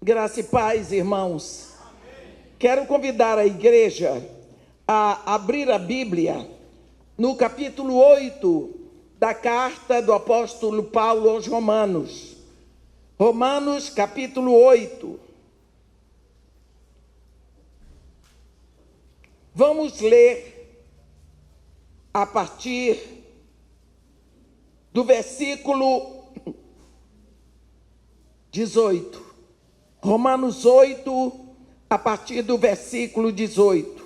Graça e paz, irmãos. Quero convidar a igreja a abrir a Bíblia no capítulo 8 da carta do apóstolo Paulo aos Romanos. Romanos, capítulo 8. Vamos ler a partir do versículo 18. Romanos 8, a partir do versículo 18,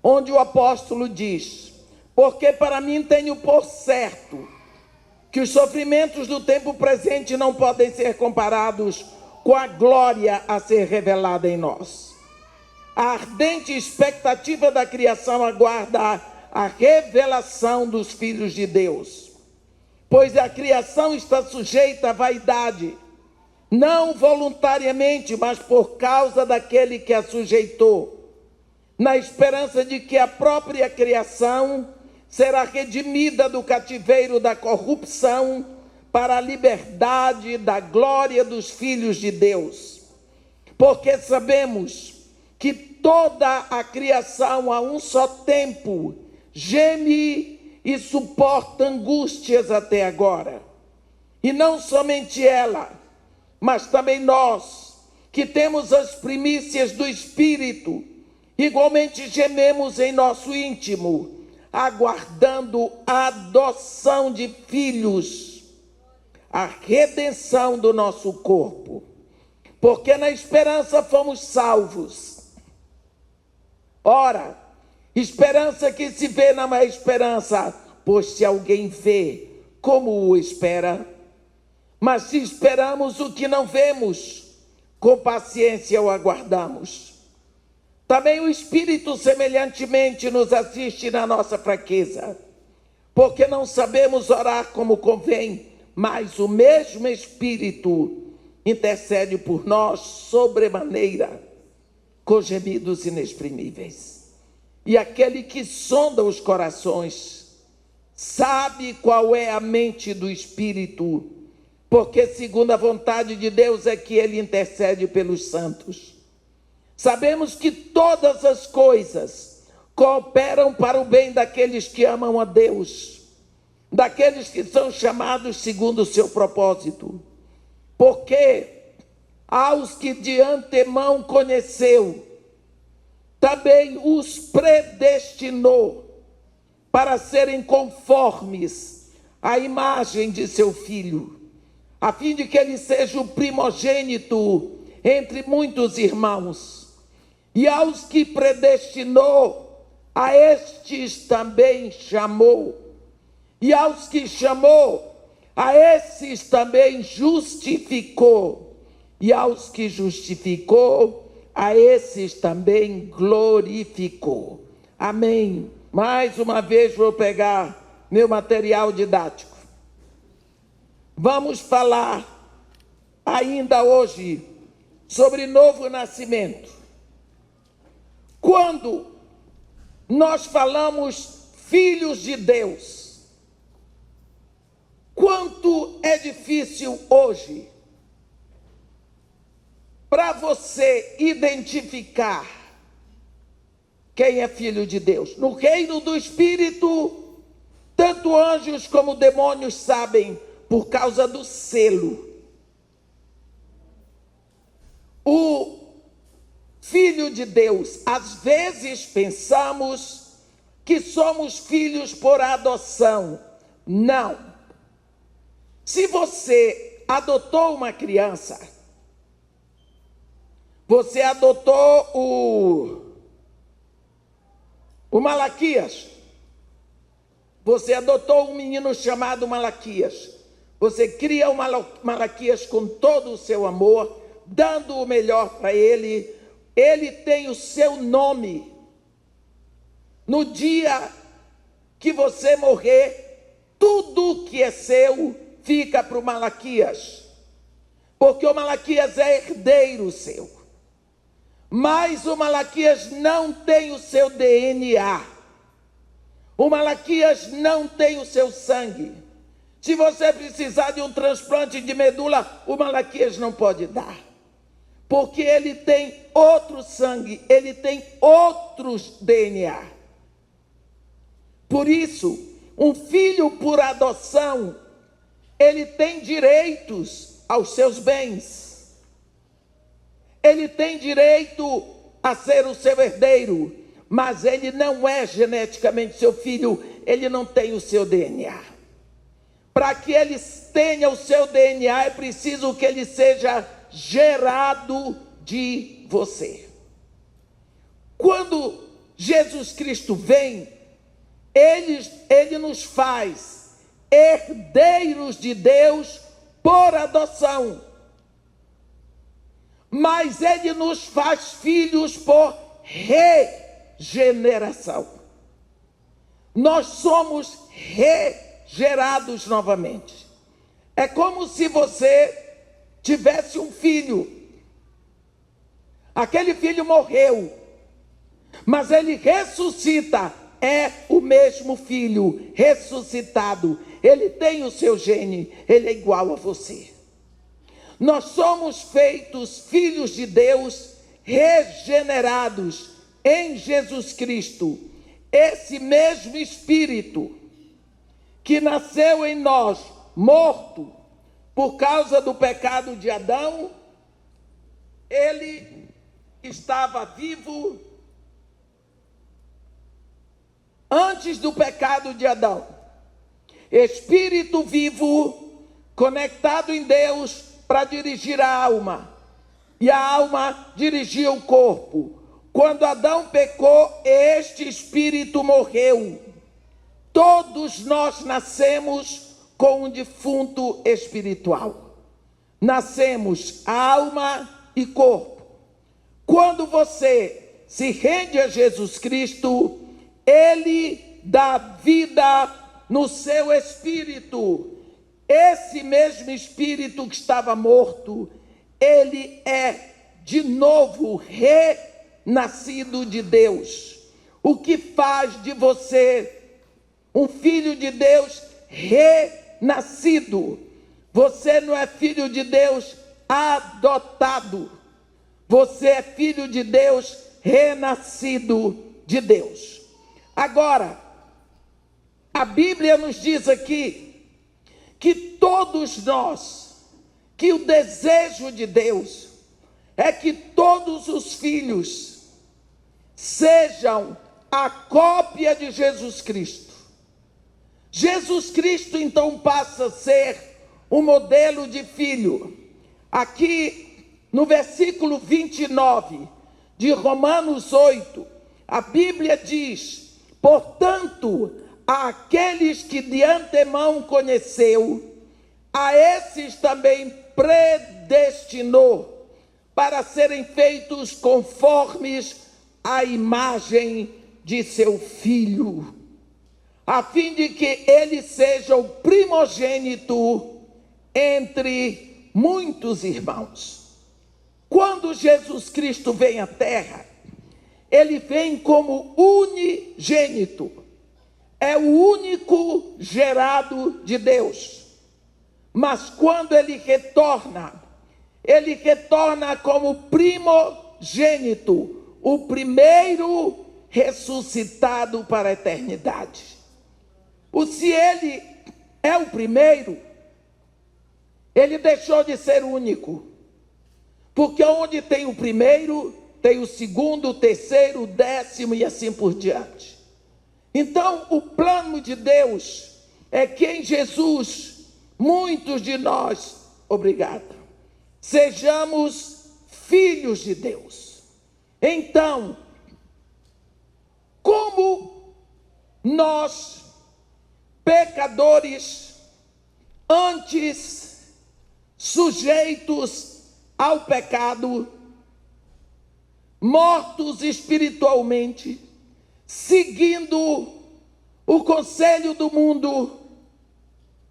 onde o apóstolo diz: porque para mim tenho por certo que os sofrimentos do tempo presente não podem ser comparados com a glória a ser revelada em nós. A ardente expectativa da criação aguarda a revelação dos filhos de Deus, pois a criação está sujeita à vaidade, não voluntariamente, mas por causa daquele que a sujeitou, na esperança de que a própria criação será redimida do cativeiro da corrupção para a liberdade da glória dos filhos de Deus. Porque sabemos que toda a criação a um só tempo geme e suporta angústias até agora. E não somente ela, mas também nós, que temos as primícias do Espírito, igualmente gememos em nosso íntimo, aguardando a adoção de filhos, a redenção do nosso corpo. Porque na esperança fomos salvos. Ora, esperança que se vê não é esperança, pois se alguém vê, como o espera? Mas se esperamos o que não vemos, com paciência o aguardamos. Também o Espírito semelhantemente nos assiste na nossa fraqueza, porque não sabemos orar como convém, mas o mesmo Espírito intercede por nós sobremaneira, com gemidos inexprimíveis. E aquele que sonda os corações sabe qual é a mente do Espírito, porque segundo a vontade de Deus é que ele intercede pelos santos. Sabemos que todas as coisas cooperam para o bem daqueles que amam a Deus, daqueles que são chamados segundo o seu propósito. Porque aos que de antemão conheceu, também os predestinou para serem conformes à imagem de seu Filho, a fim de que ele seja o primogênito entre muitos irmãos. E aos que predestinou, a estes também chamou. E aos que chamou, a esses também justificou. E aos que justificou, a esses também glorificou. Amém. Mais uma vez vou pegar meu material didático. Vamos falar ainda hoje sobre novo nascimento. Quando nós falamos filhos de Deus, quanto é difícil hoje para você identificar quem é filho de Deus. No reino do Espírito, tanto anjos como demônios sabem, por causa do selo. O filho de Deus, às vezes pensamos que somos filhos por adoção. Não. Se você adotou uma criança, você adotou o Malaquias, você adotou um menino chamado Malaquias, você cria o Malaquias com todo o seu amor, dando o melhor para ele. Ele tem o seu nome. No dia que você morrer, tudo que é seu fica para o Malaquias, porque o Malaquias é herdeiro seu. Mas o Malaquias não tem o seu DNA. O Malaquias não tem o seu sangue. Se você precisar de um transplante de medula, o Malaquias não pode dar. porque ele tem outro sangue, ele tem outros DNA. Por isso, um filho por adoção, ele tem direitos aos seus bens. Ele tem direito a ser o seu herdeiro, mas ele não é geneticamente seu filho, ele não tem o seu DNA. Para que ele tenha o seu DNA, é preciso que ele seja gerado de você. Quando Jesus Cristo vem, ele nos faz herdeiros de Deus por adoção, mas ele nos faz filhos por regeneração. Nós somos regerados novamente. É como se você tivesse um filho. Aquele filho morreu, mas ele ressuscita. É o mesmo filho ressuscitado. Ele tem o seu gene, ele é igual a você. Nós somos feitos filhos de Deus, regenerados em Jesus Cristo. Esse mesmo Espírito que nasceu em nós, morto por causa do pecado de Adão, ele estava vivo antes do pecado de Adão. Espírito vivo, conectado em Deus para dirigir a alma. E a alma dirigia o corpo. Quando Adão pecou, este espírito morreu. Todos nós nascemos com um defunto espiritual. Nascemos alma e corpo. Quando você se rende a Jesus Cristo, ele dá vida no seu espírito. Esse mesmo espírito que estava morto, ele é de novo renascido de Deus. O que faz de você um filho de Deus renascido. Você não é filho de Deus adotado. Você é filho de Deus renascido de Deus. Agora, a Bíblia nos diz aqui que todos nós, que o desejo de Deus é que todos os filhos sejam a cópia de Jesus Cristo. Jesus Cristo então passa a ser um modelo de filho. Aqui no versículo 29 de Romanos 8, a Bíblia diz: portanto, aqueles que de antemão conheceu, a esses também predestinou para serem feitos conformes à imagem de seu Filho, a fim de que ele seja o primogênito entre muitos irmãos. Quando Jesus Cristo vem à terra, ele vem como unigênito. É o único gerado de Deus. Mas quando ele retorna como primogênito, o primeiro ressuscitado para a eternidade. Se ele é o primeiro, ele deixou de ser único. Porque onde tem o primeiro, tem o segundo, o terceiro, o 10º e assim por diante. Então, o plano de Deus é que em Jesus, muitos de nós, sejamos filhos de Deus. Então, como nós, pecadores, antes sujeitos ao pecado, mortos espiritualmente, seguindo o conselho do mundo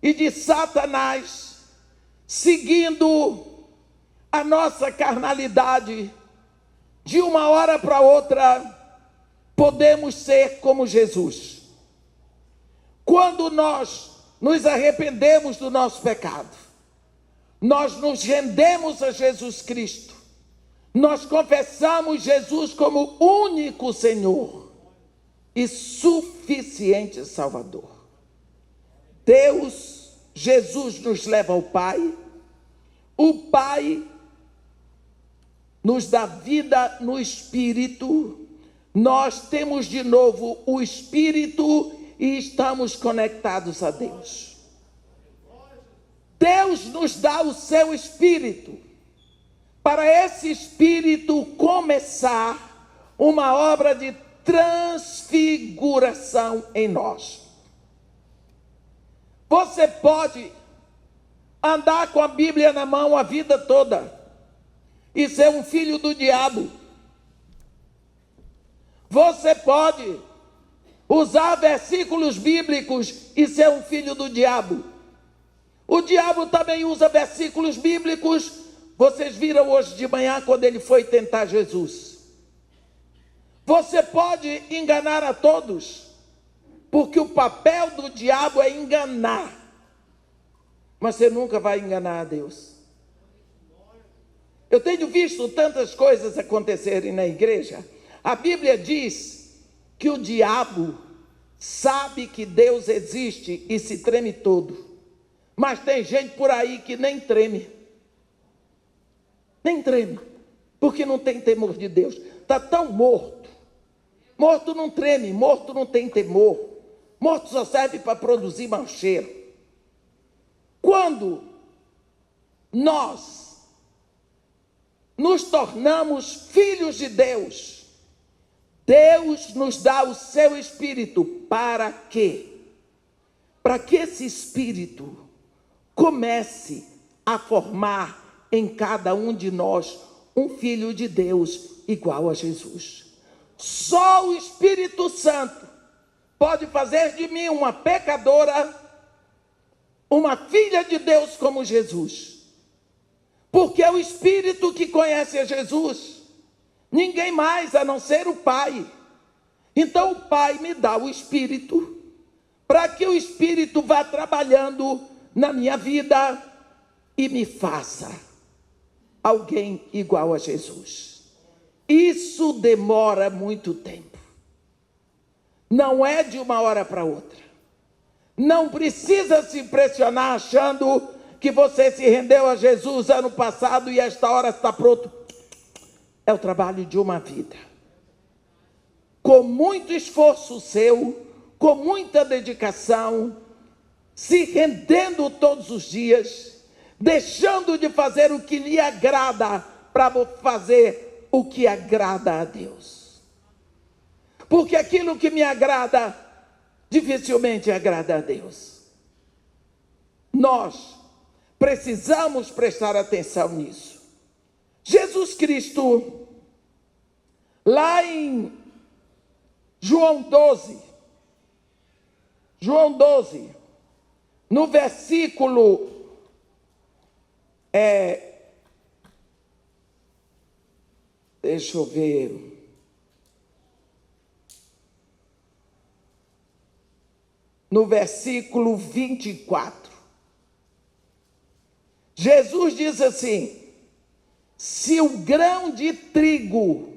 e de Satanás, seguindo a nossa carnalidade, de uma hora para outra, podemos ser como Jesus. Quando nós nos arrependemos do nosso pecado, nós nos rendemos a Jesus Cristo, nós confessamos Jesus como único Senhor e suficiente Salvador. Deus, Jesus nos leva ao Pai, o Pai nos dá vida no Espírito, nós temos de novo o Espírito e estamos conectados a Deus. Deus nos dá o seu Espírito, para esse Espírito começar uma obra de transfiguração em nós. Você pode andar com a Bíblia na mão a vida toda e ser um filho do diabo. Você pode usar versículos bíblicos e ser um filho do diabo. O diabo também usa versículos bíblicos. Vocês viram hoje de manhã quando ele foi tentar Jesus. Você pode enganar a todos, porque o papel do diabo é enganar. Mas você nunca vai enganar a Deus. Eu tenho visto tantas coisas acontecerem na igreja. A Bíblia diz que o diabo sabe que Deus existe e se treme todo. Mas tem gente por aí que nem treme. Nem treme, porque não tem temor de Deus. Está tão morto. Morto não treme, morto não tem temor. Morto só serve para produzir mau cheiro. Quando nós nos tornamos filhos de Deus, Deus nos dá o seu Espírito. Para quê? Para que esse Espírito comece a formar em cada um de nós um filho de Deus igual a Jesus. Só o Espírito Santo pode fazer de mim uma pecadora, uma filha de Deus como Jesus. Porque é o Espírito que conhece a Jesus, ninguém mais a não ser o Pai. Então o Pai me dá o Espírito, para que o Espírito vá trabalhando na minha vida e me faça alguém igual a Jesus. Isso demora muito tempo. Não é de uma hora para outra. Não precisa se impressionar achando que você se rendeu a Jesus ano passado e esta hora está pronto. É o trabalho de uma vida. Com muito esforço seu, com muita dedicação, se rendendo todos os dias, deixando de fazer o que lhe agrada para fazer o que agrada a Deus. Porque aquilo que me agrada, dificilmente agrada a Deus. Nós precisamos prestar atenção nisso. Jesus Cristo, lá em João 12, no versículo deixa eu ver. No versículo 24. Jesus diz assim: se o grão de trigo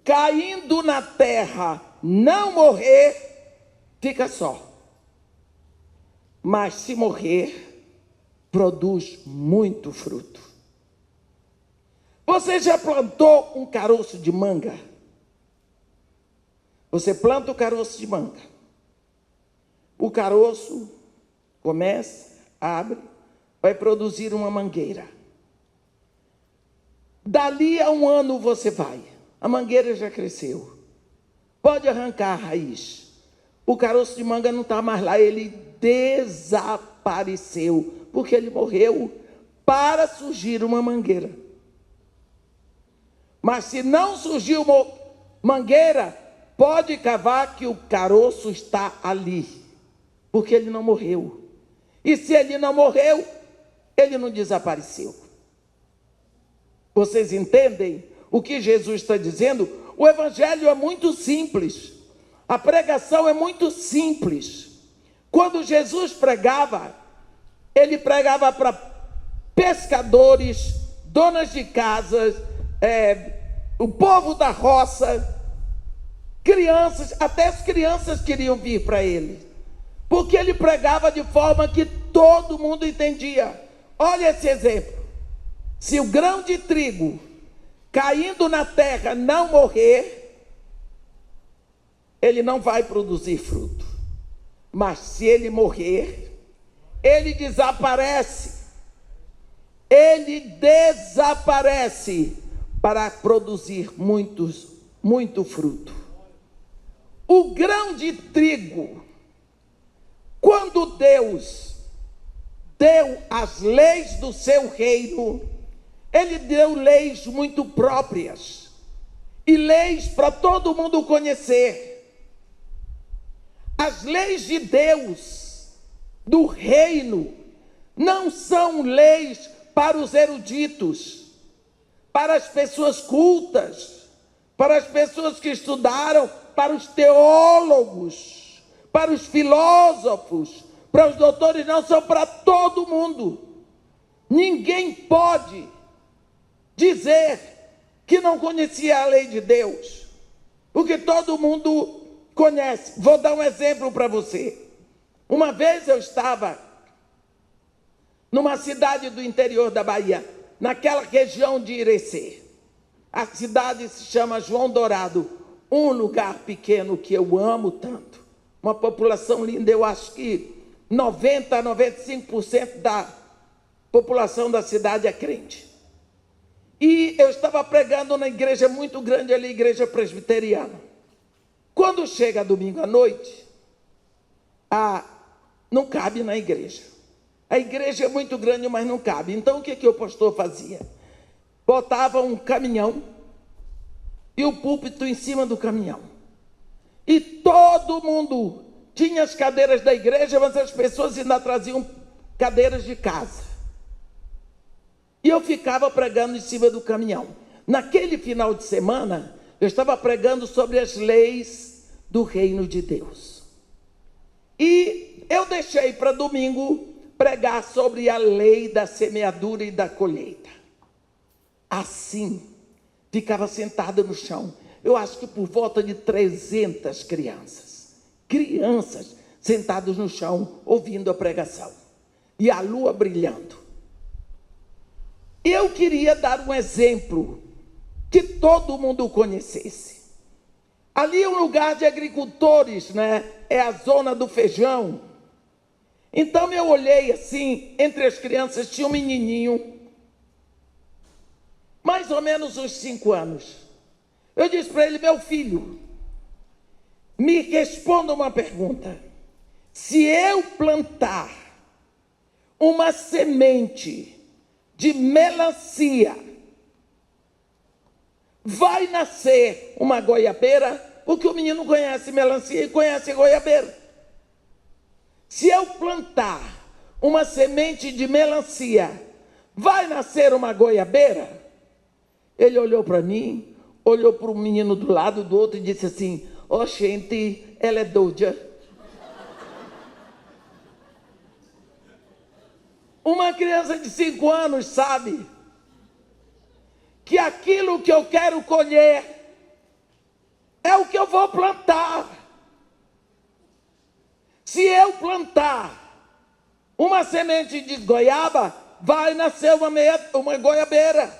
caindo na terra não morrer, fica só. Mas se morrer, produz muito fruto. Você já plantou um caroço de manga? Você planta o caroço de manga. O caroço começa, abre, vai produzir uma mangueira. Dali a um ano você vai. A mangueira já cresceu. Pode arrancar a raiz. O caroço de manga não está mais lá, ele desapareceu, porque ele morreu para surgir uma mangueira. Mas se não surgiu uma mangueira, pode cavar que o caroço está ali, porque ele não morreu. E se ele não morreu, ele não desapareceu. Vocês entendem o que Jesus está dizendo? O evangelho é muito simples. A pregação é muito simples. Quando Jesus pregava, ele pregava para pescadores donas de casas, o povo da roça, crianças, até as crianças queriam vir para ele, porque ele pregava de forma que todo mundo entendia. Olha esse exemplo: se o grão de trigo caindo na terra não morrer, ele não vai produzir fruto. Mas se ele morrer, ele desaparece. Ele desaparece para produzir muito fruto. O grão de trigo, quando Deus deu as leis do seu reino, ele deu leis muito próprias e leis para todo mundo conhecer. As leis de Deus, do reino, não são leis para os eruditos, para as pessoas cultas, para as pessoas que estudaram, para os teólogos, para os filósofos, para os doutores, não, são para todo mundo. Ninguém pode dizer que não conhecia a lei de Deus, porque todo mundo conhece. Vou dar um exemplo para você. Uma vez eu estava numa cidade do interior da Bahia, naquela região de Irecê. A cidade se chama João Dourado, um lugar pequeno que eu amo tanto, uma população linda. Eu acho que 90% a 95% da população da cidade é crente. E eu estava pregando na igreja muito grande ali, igreja presbiteriana. Quando chega domingo à noite, não cabe na igreja. A igreja é muito grande, mas não cabe. Então o que o pastor fazia? Botava um caminhão e o púlpito em cima do caminhão. E todo mundo tinha as cadeiras da igreja, mas as pessoas ainda traziam cadeiras de casa. E eu ficava pregando em cima do caminhão. Naquele final de semana, eu estava pregando sobre as leis do reino de Deus. E eu deixei para domingo pregar sobre a lei da semeadura e da colheita. Assim, ficava sentada no chão. Eu acho que por volta de 300 crianças sentadas no chão, ouvindo a pregação. E a lua brilhando. Eu queria dar um exemplo que todo mundo conhecesse. Ali é um lugar de agricultores, né? É a zona do feijão. Então eu olhei assim, entre as crianças tinha um menininho, mais ou menos uns 5 anos. Eu disse para ele: meu filho, me responda uma pergunta. Se eu plantar uma semente de melancia, vai nascer uma goiabeira? Porque o menino conhece melancia e conhece goiabeira. Se eu plantar uma semente de melancia, vai nascer uma goiabeira? Ele olhou para mim, olhou para o menino do lado do outro e disse assim: ó, gente, ela é doida. Uma criança de 5 anos sabe que aquilo que eu quero colher é o que eu vou plantar. Se eu plantar uma semente de goiaba, vai nascer uma goiabeira,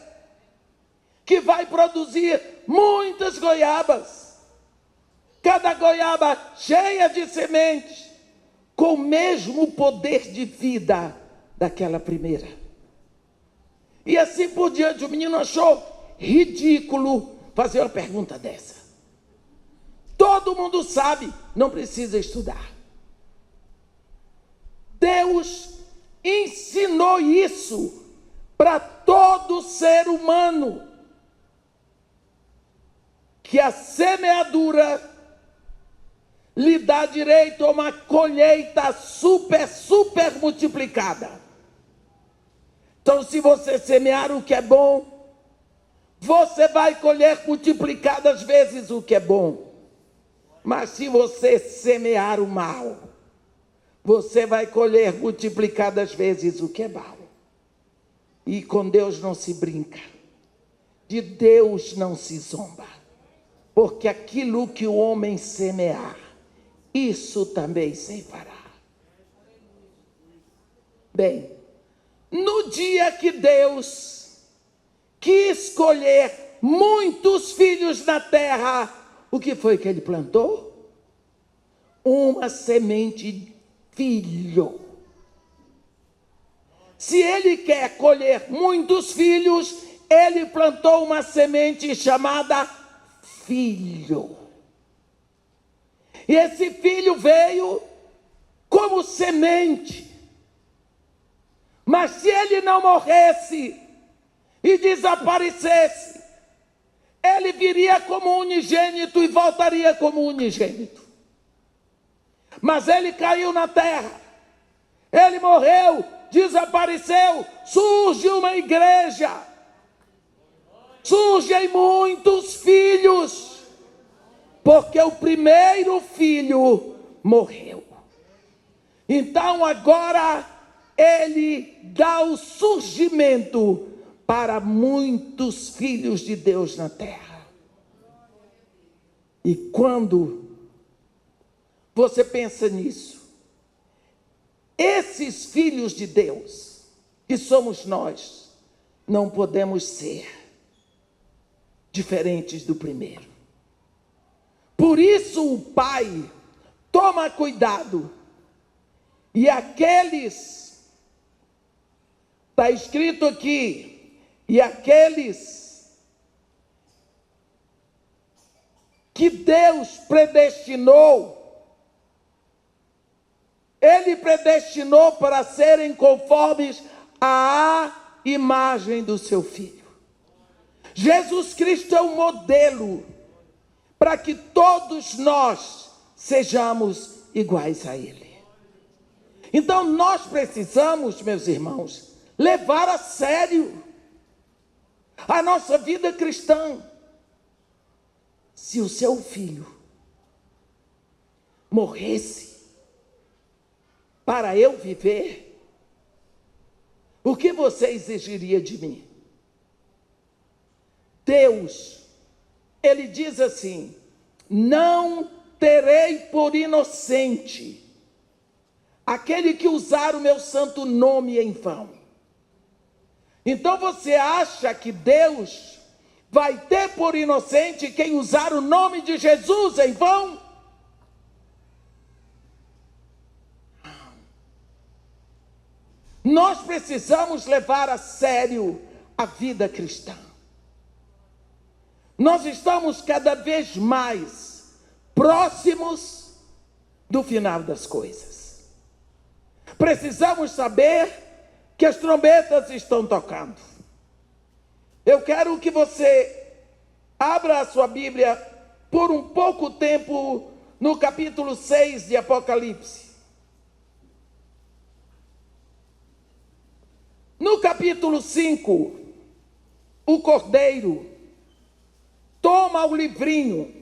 que vai produzir muitas goiabas. Cada goiaba cheia de sementes, com o mesmo poder de vida daquela primeira. E assim por diante. O menino achou ridículo fazer uma pergunta dessa. Todo mundo sabe, não precisa estudar. Deus ensinou isso para todo ser humano, que a semeadura lhe dá direito a uma colheita super multiplicada. Então, se você semear o que é bom, você vai colher multiplicadas vezes o que é bom. Mas se você semear o mal, você vai colher multiplicadas vezes o que é mal. E com Deus não se brinca, de Deus não se zomba, porque aquilo que o homem semear, isso também se fará. Bem, no dia que Deus quis escolher muitos filhos na terra, o que foi que ele plantou? Uma semente de filho. Se ele quer colher muitos filhos, ele plantou uma semente chamada filho. E esse filho veio como semente. Mas se ele não morresse e desaparecesse, ele viria como unigênito e voltaria como unigênito. Mas ele caiu na terra, ele morreu, desapareceu, surge uma igreja, surgem muitos filhos, porque o primeiro filho morreu. Então agora ele dá o surgimento para muitos filhos de Deus na terra. E quando você pensa nisso, esses filhos de Deus, que somos nós, não podemos ser diferentes do primeiro. Por isso o Pai toma cuidado, e aqueles, está escrito aqui, e aqueles que Deus predestinou, Ele predestinou para serem conformes à imagem do seu Filho. Jesus Cristo é o modelo para que todos nós sejamos iguais a Ele. Então nós precisamos, meus irmãos, levar a sério a nossa vida cristã. Se o seu filho morresse para eu viver, o que você exigiria de mim? Deus, Ele diz assim: não terei por inocente aquele que usar o meu santo nome em vão. Então você acha que Deus vai ter por inocente quem usar o nome de Jesus em vão? Nós precisamos levar a sério a vida cristã. Nós estamos cada vez mais próximos do final das coisas. Precisamos saber que as trombetas estão tocando. Eu quero que você abra a sua Bíblia por um pouco tempo no capítulo 6 de Apocalipse. No capítulo 5, o Cordeiro toma o livrinho.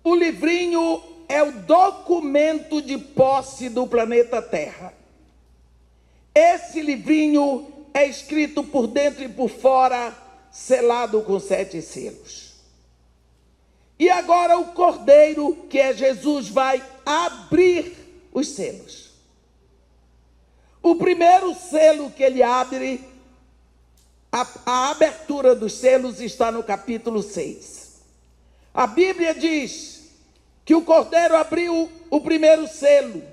O livrinho é o documento de posse do planeta Terra. Esse livrinho é escrito por dentro e por fora, selado com 7 selos. E agora o Cordeiro, que é Jesus, vai abrir os selos. O primeiro selo que ele abre, a abertura dos selos está no capítulo 6. A Bíblia diz que o Cordeiro abriu o primeiro selo.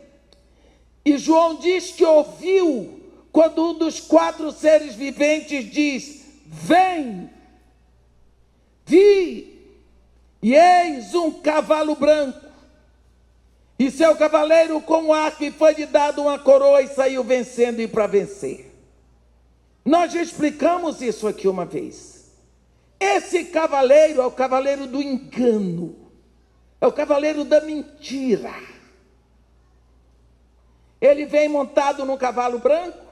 E João diz que ouviu quando um dos 4 seres viventes diz: vem, vi, e eis um cavalo branco, e seu cavaleiro com um arco, e foi-lhe dado uma coroa, e saiu vencendo e para vencer. Nós já explicamos isso aqui uma vez. Esse cavaleiro é o cavaleiro do engano, é o cavaleiro da mentira. Ele vem montado num cavalo branco,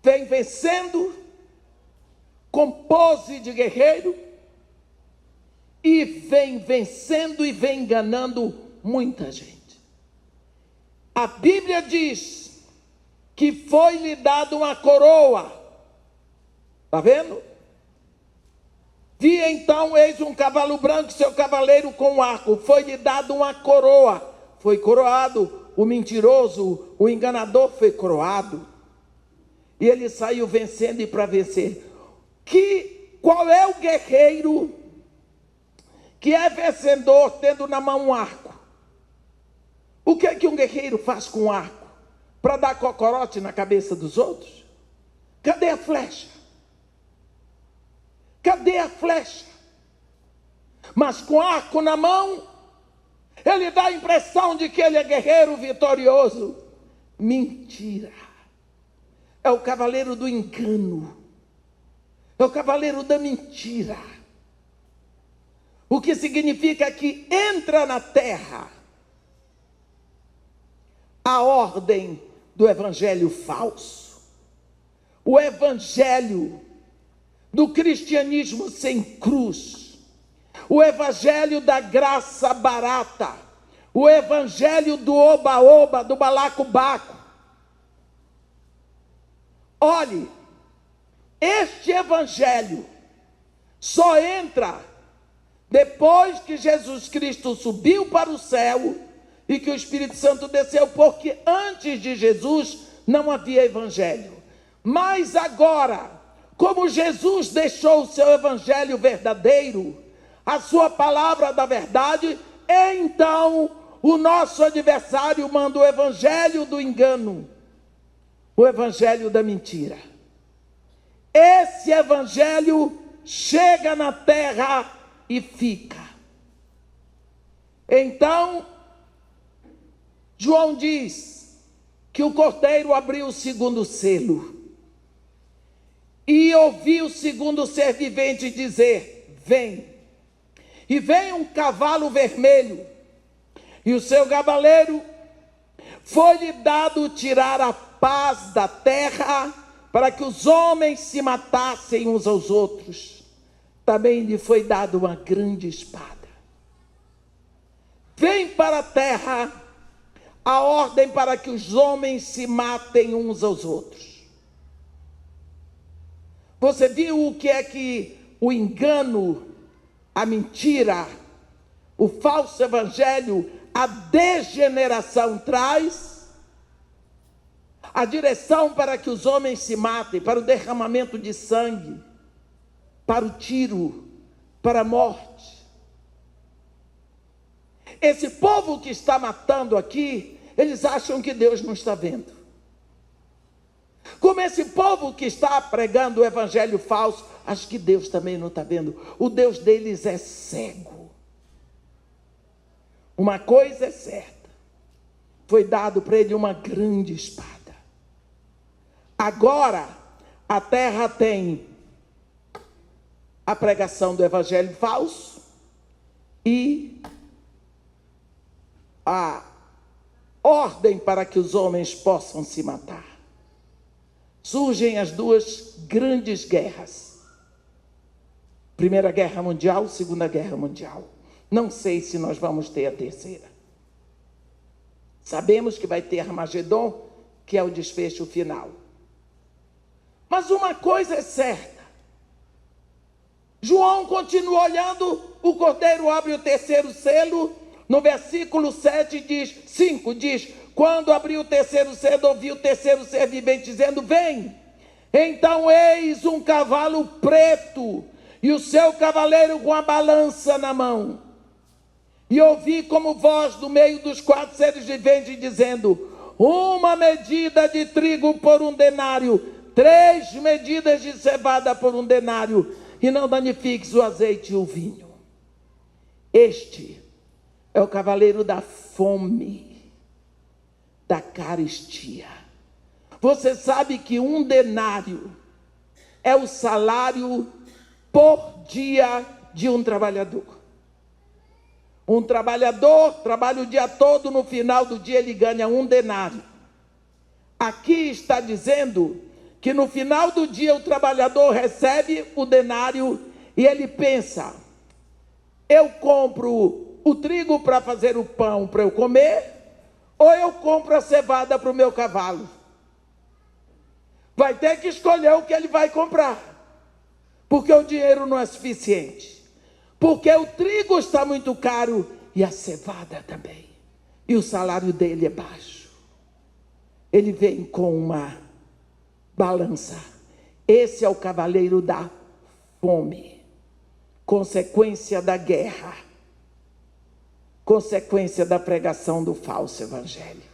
vem vencendo, com pose de guerreiro, e vem vencendo e vem enganando muita gente. A Bíblia diz que foi-lhe dado uma coroa. Está vendo? Vi então, eis um cavalo branco, seu cavaleiro com um arco. Foi-lhe dado uma coroa. Foi coroado. O mentiroso, o enganador foi coroado. E ele saiu vencendo e para vencer. Qual é o guerreiro que é vencedor tendo na mão um arco? O que é que um guerreiro faz com um arco? Para dar cocorote na cabeça dos outros? Cadê a flecha? Cadê a flecha? Mas com arco na mão, ele dá a impressão de que ele é guerreiro vitorioso. Mentira. É o cavaleiro do engano. É o cavaleiro da mentira. O que significa que entra na terra a ordem do evangelho falso. O evangelho do cristianismo sem cruz. O evangelho da graça barata. O evangelho do oba-oba, do balacobaco. Olhe, este evangelho só entra depois que Jesus Cristo subiu para o céu e que o Espírito Santo desceu, porque antes de Jesus não havia evangelho. Mas agora, como Jesus deixou o seu evangelho verdadeiro, a sua palavra da verdade, então o nosso adversário manda o evangelho do engano, o evangelho da mentira. Esse evangelho chega na terra e fica. Então, João diz que o cordeiro abriu o segundo selo e ouvi o segundo ser vivente dizer: vem. E vem um cavalo vermelho, e o seu cavaleiro foi-lhe dado tirar a paz da terra, para que os homens se matassem uns aos outros. Também lhe foi dado uma grande espada. Vem para a terra a ordem para que os homens se matem uns aos outros. Você viu o que é que o engano, a mentira, o falso evangelho, a degeneração traz? A direção para que os homens se matem, para o derramamento de sangue, para o tiro, para a morte. Esse povo que está matando aqui, eles acham que Deus não está vendo. Como esse povo que está pregando o evangelho falso, acho que Deus também não está vendo. O Deus deles é cego. Uma coisa é certa, foi dado para ele uma grande espada. Agora, a terra tem a pregação do evangelho falso e a ordem para que os homens possam se matar. Surgem as duas grandes guerras. Primeira Guerra Mundial, Segunda Guerra Mundial. Não sei se nós vamos ter a terceira. Sabemos que vai ter Armagedon, que é o desfecho final. Mas uma coisa é certa. João continua olhando, o cordeiro abre o terceiro selo. No versículo 5 diz: quando abriu o terceiro selo, ouvi o terceiro ser vivente dizendo: vem. Então eis um cavalo preto, e o seu cavaleiro com a balança na mão. E ouvi como voz do meio dos quatro seres viventes dizendo: uma medida de trigo por um denário, 3 medidas de cevada por um denário, e não danifiques o azeite e o vinho. Este é o cavaleiro da fome, da carestia. Você sabe que um denário é o salário por dia de um trabalhador. Um trabalhador trabalha o dia todo, no final do dia ele ganha um denário. Aqui está dizendo que no final do dia o trabalhador recebe o denário e ele pensa: eu compro o trigo para fazer o pão para eu comer, ou eu compro a cevada para o meu cavalo? vai ter que escolher o que ele vai comprar, porque o dinheiro não é suficiente, porque o trigo está muito caro e a cevada também, e o salário dele é baixo. Ele vem com uma balança. Esse é o cavaleiro da fome, consequência da guerra, consequência da pregação do falso evangelho.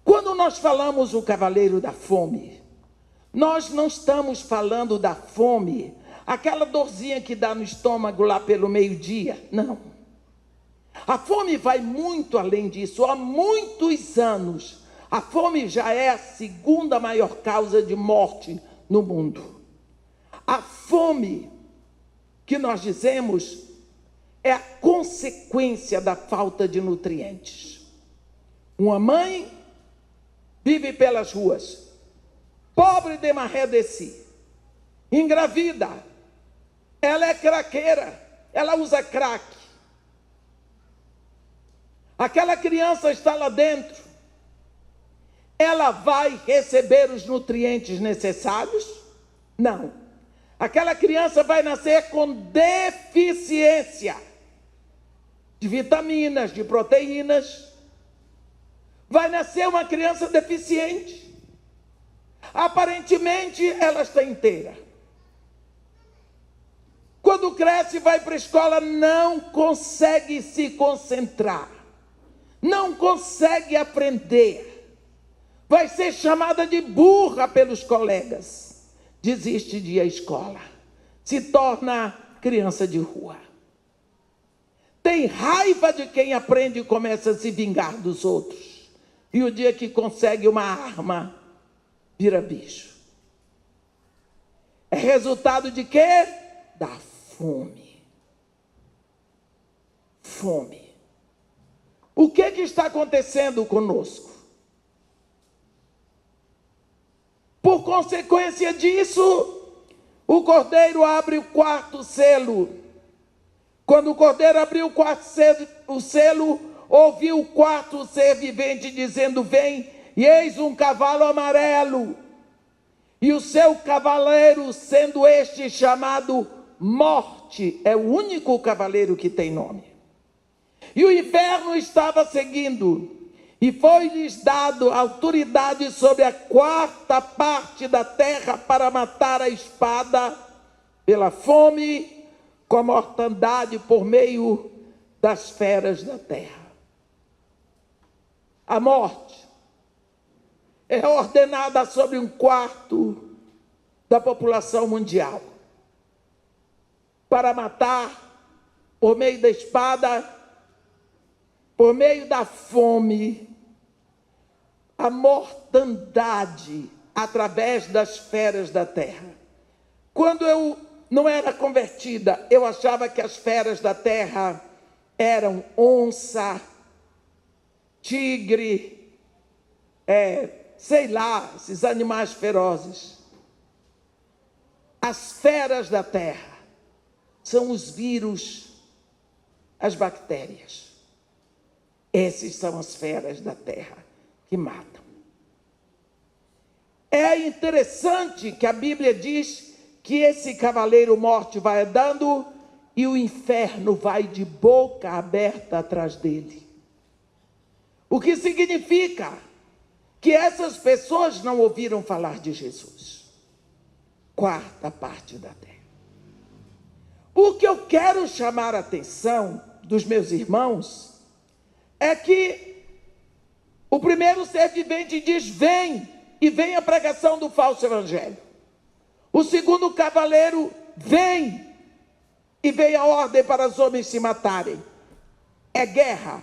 Quando nós falamos o cavaleiro da fome, nós não estamos falando da fome, aquela dorzinha que dá no estômago lá pelo meio-dia, não. A fome vai muito além disso. Há muitos anos, a fome já é a segunda maior causa de morte no mundo. A fome que nós dizemos é a consequência da falta de nutrientes. Uma mãe vive pelas ruas, pobre de maré de si, engravida, ela é craqueira, ela usa crack. Aquela criança está lá dentro, ela vai receber os nutrientes necessários? Não. Aquela criança vai nascer com deficiência de vitaminas, de proteínas. Vai nascer uma criança deficiente. Aparentemente, ela está inteira. Quando cresce, vai para a escola, não consegue se concentrar. Não consegue aprender. Vai ser chamada de burra pelos colegas. Desiste de ir à escola. Se torna criança de rua. Tem raiva de quem aprende e começa a se vingar dos outros. E o dia que consegue uma arma, vira bicho. É resultado de quê? Da fome. Fome. O que está acontecendo conosco? Por consequência disso, o cordeiro abre o quarto selo. Quando o cordeiro abriu o quarto selo, ouviu o quarto ser vivente dizendo: vem, e eis um cavalo amarelo, e o seu cavaleiro, sendo este chamado Morte, é o único cavaleiro que tem nome. E o inferno estava seguindo, e foi-lhes dado autoridade sobre a quarta parte da terra para matar a espada, pela fome, com a mortandade por meio das feras da terra. A morte é ordenada sobre um quarto da população mundial para matar por meio da espada, por meio da fome, a mortandade através das feras da terra. Quando eu não era convertida, eu achava que as feras da terra eram onça, tigre, sei lá, esses animais ferozes. As feras da terra são os vírus, as bactérias. Essas são as feras da terra que matam. É interessante que a Bíblia diz que esse cavaleiro morte vai andando e o inferno vai de boca aberta atrás dele. O que significa que essas pessoas não ouviram falar de Jesus. Quarta parte da terra. O que eu quero chamar a atenção dos meus irmãos é que o primeiro ser vivente diz: vem, e vem a pregação do falso evangelho. O segundo cavaleiro vem, e vem a ordem para os homens se matarem. É guerra.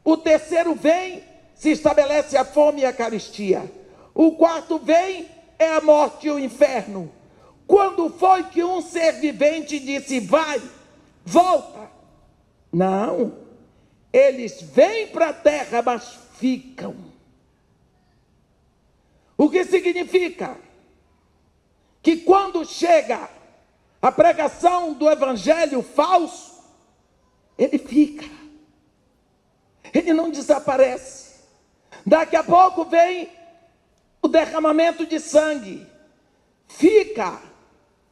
O terceiro vem, se estabelece a fome e a carestia. O quarto vem, é a morte e o inferno. Quando foi que um ser vivente disse: vai, volta? Não. Eles vêm para a terra, mas ficam. O que significa? Que quando chega a pregação do evangelho falso, ele fica. Ele não desaparece. Daqui a pouco vem o derramamento de sangue. Fica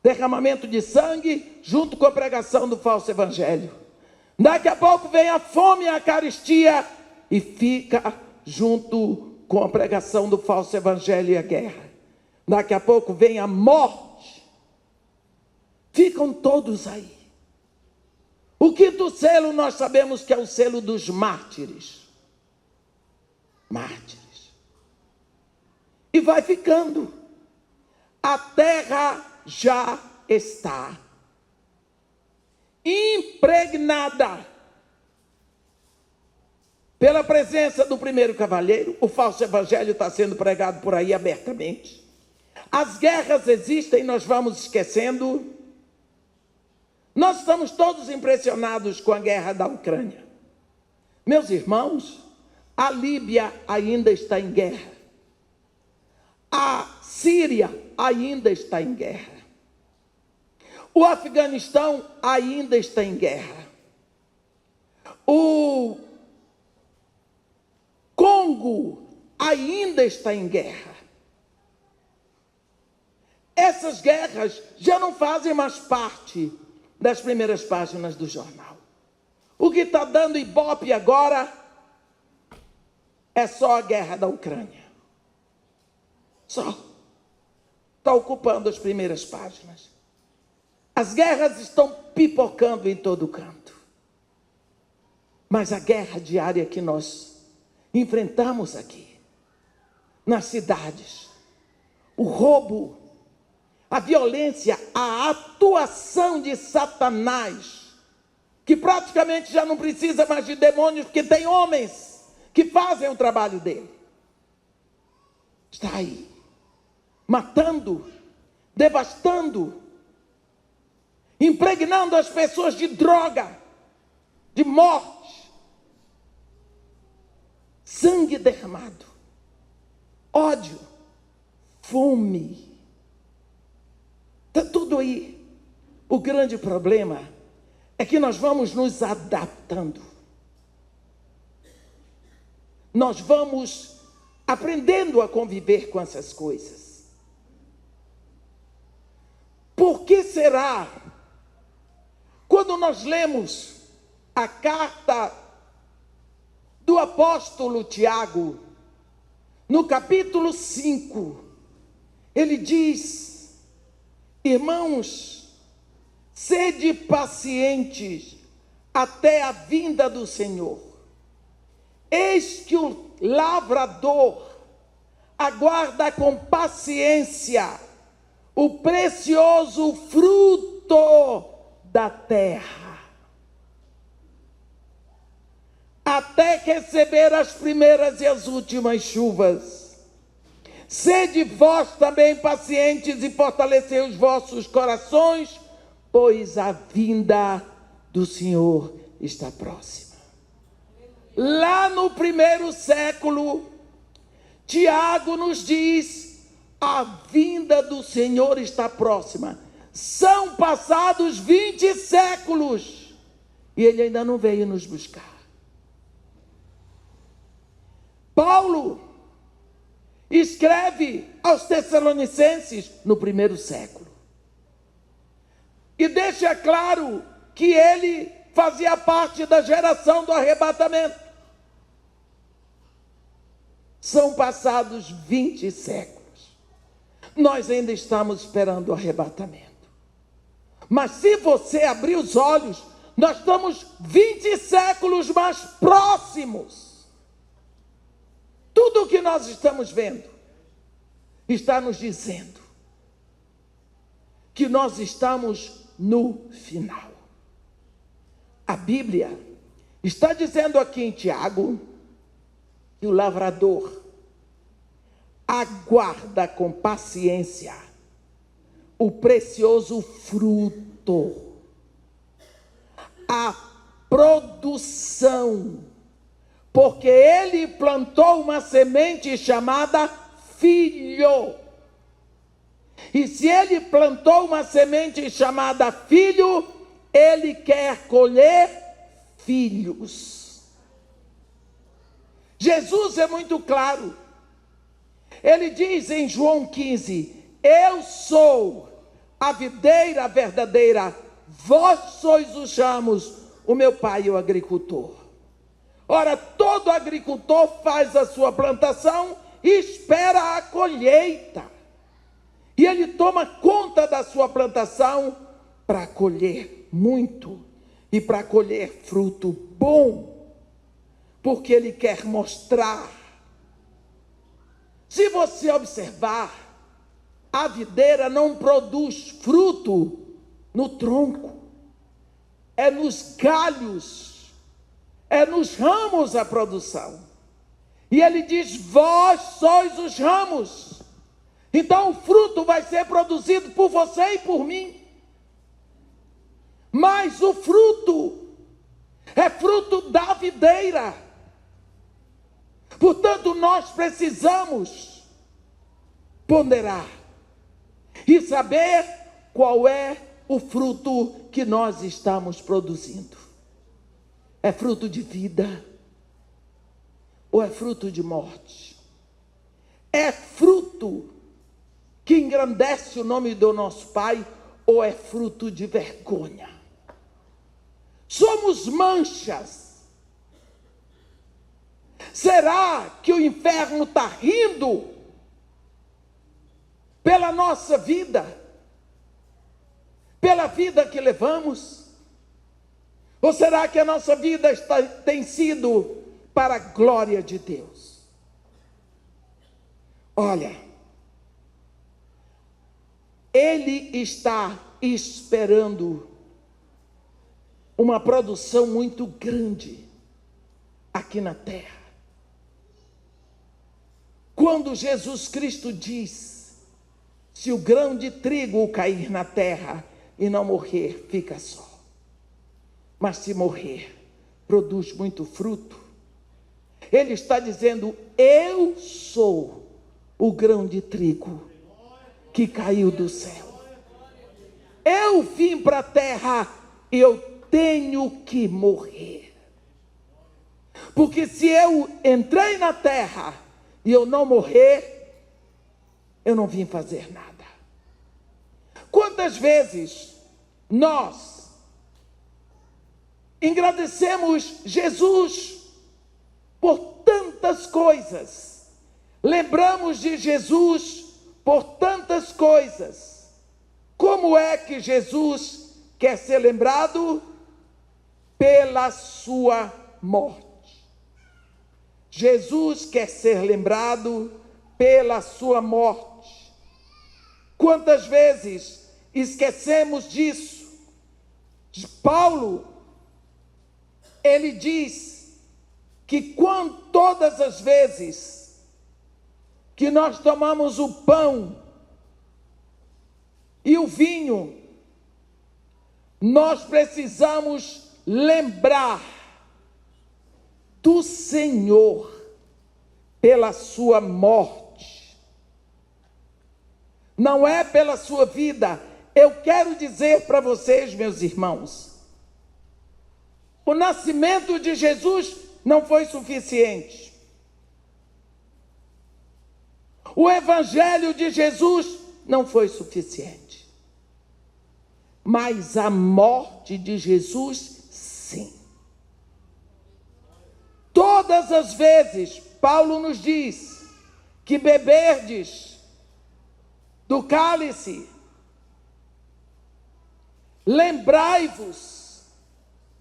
derramamento de sangue junto com a pregação do falso evangelho. Daqui a pouco vem a fome e a carestia e fica junto com a pregação do falso evangelho e a guerra. Daqui a pouco vem a morte. Ficam todos aí. O quinto selo nós sabemos que é o selo dos mártires. Mártires. E vai ficando. A terra já está impregnada pela presença do primeiro cavalheiro. O falso evangelho está sendo pregado por aí abertamente. As guerras existem, nós vamos esquecendo. Nós estamos todos impressionados com a guerra da Ucrânia. Meus irmãos, a Líbia ainda está em guerra. A Síria ainda está em guerra. O Afeganistão ainda está em guerra. O Congo ainda está em guerra. Essas guerras já não fazem mais parte das primeiras páginas do jornal. O que está dando ibope agora é só a guerra da Ucrânia. Só. Está ocupando as primeiras páginas. As guerras estão pipocando em todo canto. Mas a guerra diária que nós enfrentamos aqui, nas cidades, o roubo, a violência, a atuação de Satanás, que praticamente já não precisa mais de demônios, porque tem homens que fazem o trabalho dele. Está aí, matando, devastando, impregnando as pessoas de droga, de morte, sangue derramado, ódio, fome. Está tudo aí. O grande problema é que nós vamos nos adaptando. Nós vamos aprendendo a conviver com essas coisas. Por que será? Quando nós lemos a carta do apóstolo Tiago, no capítulo 5, ele diz: irmãos, sede pacientes até a vinda do Senhor. Eis que o lavrador aguarda com paciência o precioso fruto da terra, até receber as primeiras e as últimas chuvas. Sede vós também pacientes e fortalecei os vossos corações, pois a vinda do Senhor está próxima. Lá no primeiro século, Tiago nos diz: a vinda do Senhor está próxima. São passados 20 séculos e ele ainda não veio nos buscar. Paulo escreve aos Tessalonicenses no primeiro século e deixa claro que ele fazia parte da geração do arrebatamento. São passados 20 séculos. Nós ainda estamos esperando o arrebatamento. Mas se você abrir os olhos, nós estamos 20 séculos mais próximos. Tudo o que nós estamos vendo está nos dizendo que nós estamos no final. A Bíblia está dizendo aqui em Tiago que o lavrador aguarda com paciência o precioso fruto, a produção, porque ele plantou uma semente chamada filho. E se ele plantou uma semente chamada filho, ele quer colher filhos. Jesus é muito claro. Ele diz em João 15: eu sou a videira verdadeira, vós sois os ramos, o meu pai é o agricultor. Ora, todo agricultor faz a sua plantação e espera a colheita. E ele toma conta da sua plantação para colher muito e para colher fruto bom, porque ele quer mostrar. Se você observar, a videira não produz fruto no tronco, é nos galhos, é nos ramos a produção. E ele diz: vós sois os ramos. Então o fruto vai ser produzido por você e por mim. Mas o fruto é fruto da videira. Portanto, nós precisamos ponderar e saber qual é o fruto que nós estamos produzindo. É fruto de vida ou é fruto de morte? É fruto que engrandece o nome do nosso Pai ou é fruto de vergonha? Somos manchas. Será que o inferno está rindo pela nossa vida? Pela vida que levamos? Ou será que a nossa vida tem sido para a glória de Deus? Olha, Ele está esperando uma produção muito grande aqui na terra. Quando Jesus Cristo diz: se o grão de trigo cair na terra e não morrer, fica só. Mas se morrer, produz muito fruto. Ele está dizendo: eu sou o grão de trigo que caiu do céu. Eu vim para a terra e eu tenho que morrer. Porque se eu entrei na terra e eu não morrer, eu não vim fazer nada. Quantas vezes nós agradecemos Jesus por tantas coisas, lembramos de Jesus por tantas coisas. Como é que Jesus quer ser lembrado? Pela sua morte. Jesus quer ser lembrado pela sua morte. Quantas vezes esquecemos disso? Paulo, ele diz que todas as vezes que nós tomamos o pão e o vinho, nós precisamos lembrar do Senhor pela sua morte. Não é pela sua vida. Eu quero dizer para vocês, meus irmãos, o nascimento de Jesus não foi suficiente. O evangelho de Jesus não foi suficiente. Mas a morte de Jesus, sim. Todas as vezes, Paulo nos diz que beberdes do cálice, lembrai-vos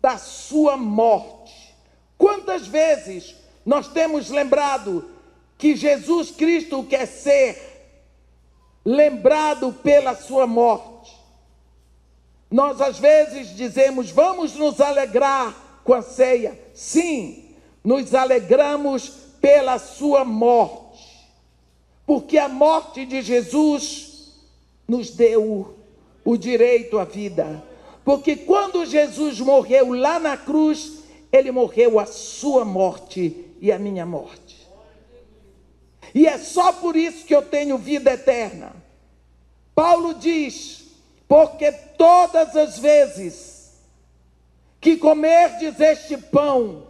da sua morte. Quantas vezes nós temos lembrado que Jesus Cristo quer ser lembrado pela sua morte? Nós às vezes dizemos: vamos nos alegrar com a ceia. Sim, nos alegramos pela sua morte, porque a morte de Jesus nos deu o direito à vida. Porque quando Jesus morreu lá na cruz, ele morreu a sua morte e a minha morte. E é só por isso que eu tenho vida eterna. Paulo diz: porque todas as vezes que comerdes este pão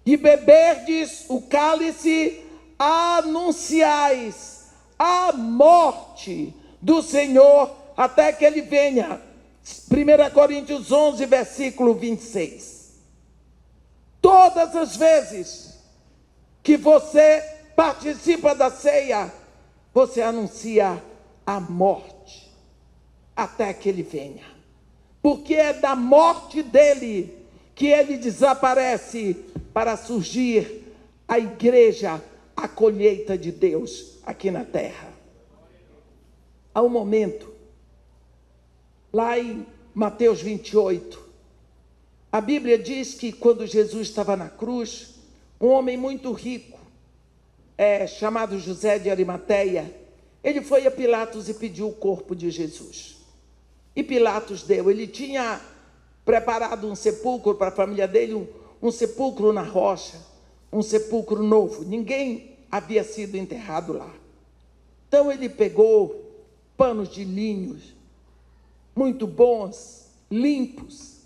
e beberdes o cálice, anunciais a morte do Senhor até que ele venha. 1 Coríntios 11, versículo 26. Todas as vezes que você participa da ceia, você anuncia a morte até que ele venha. Porque é da morte dele que ele desaparece para surgir a igreja, a colheita de Deus aqui na terra. Há um momento, lá em Mateus 28, a Bíblia diz que quando Jesus estava na cruz, um homem muito rico, chamado José de Arimateia, ele foi a Pilatos e pediu o corpo de Jesus. E Pilatos deu. Ele tinha preparado um sepulcro para a família dele, um sepulcro na rocha, um sepulcro novo. Ninguém havia sido enterrado lá. Então ele pegou panos de linho, muito bons, limpos,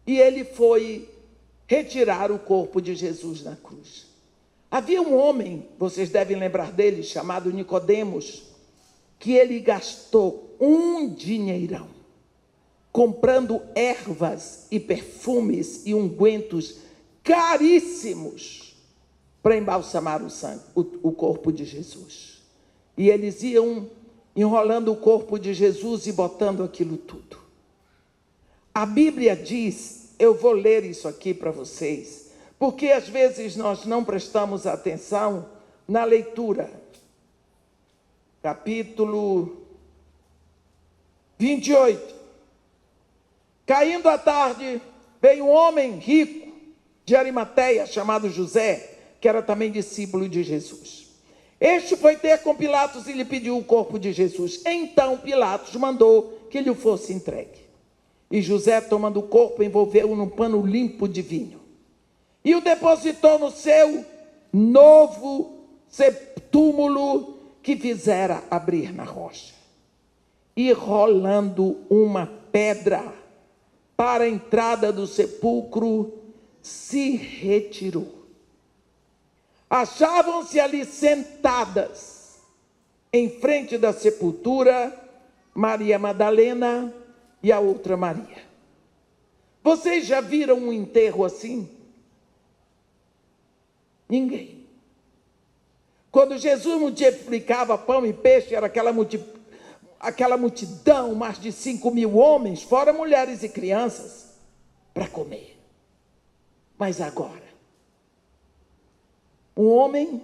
e ele foi retirar o corpo de Jesus na cruz. Havia um homem, vocês devem lembrar dele, chamado Nicodemos, que ele gastou um dinheirão comprando ervas e perfumes e ungüentos caríssimos para embalsamar o corpo de Jesus. E eles iam enrolando o corpo de Jesus e botando aquilo tudo. A Bíblia diz, eu vou ler isso aqui para vocês, porque às vezes nós não prestamos atenção na leitura. Capítulo 28. Caindo a tarde, veio um homem rico de Arimateia, chamado José, que era também discípulo de Jesus. Este foi ter com Pilatos e lhe pediu o corpo de Jesus. Então Pilatos mandou que lhe fosse entregue. E José, tomando o corpo, envolveu-o num pano limpo de vinho e o depositou no seu novo túmulo que fizera abrir na rocha. E rolando uma pedra para a entrada do sepulcro, se retirou. Achavam-se ali sentadas, em frente da sepultura, Maria Madalena e a outra Maria. Vocês já viram um enterro assim? Ninguém. Quando Jesus multiplicava pão e peixe, era aquela multidão, mais de 5.000 homens, fora mulheres e crianças, para comer. Mas agora, um homem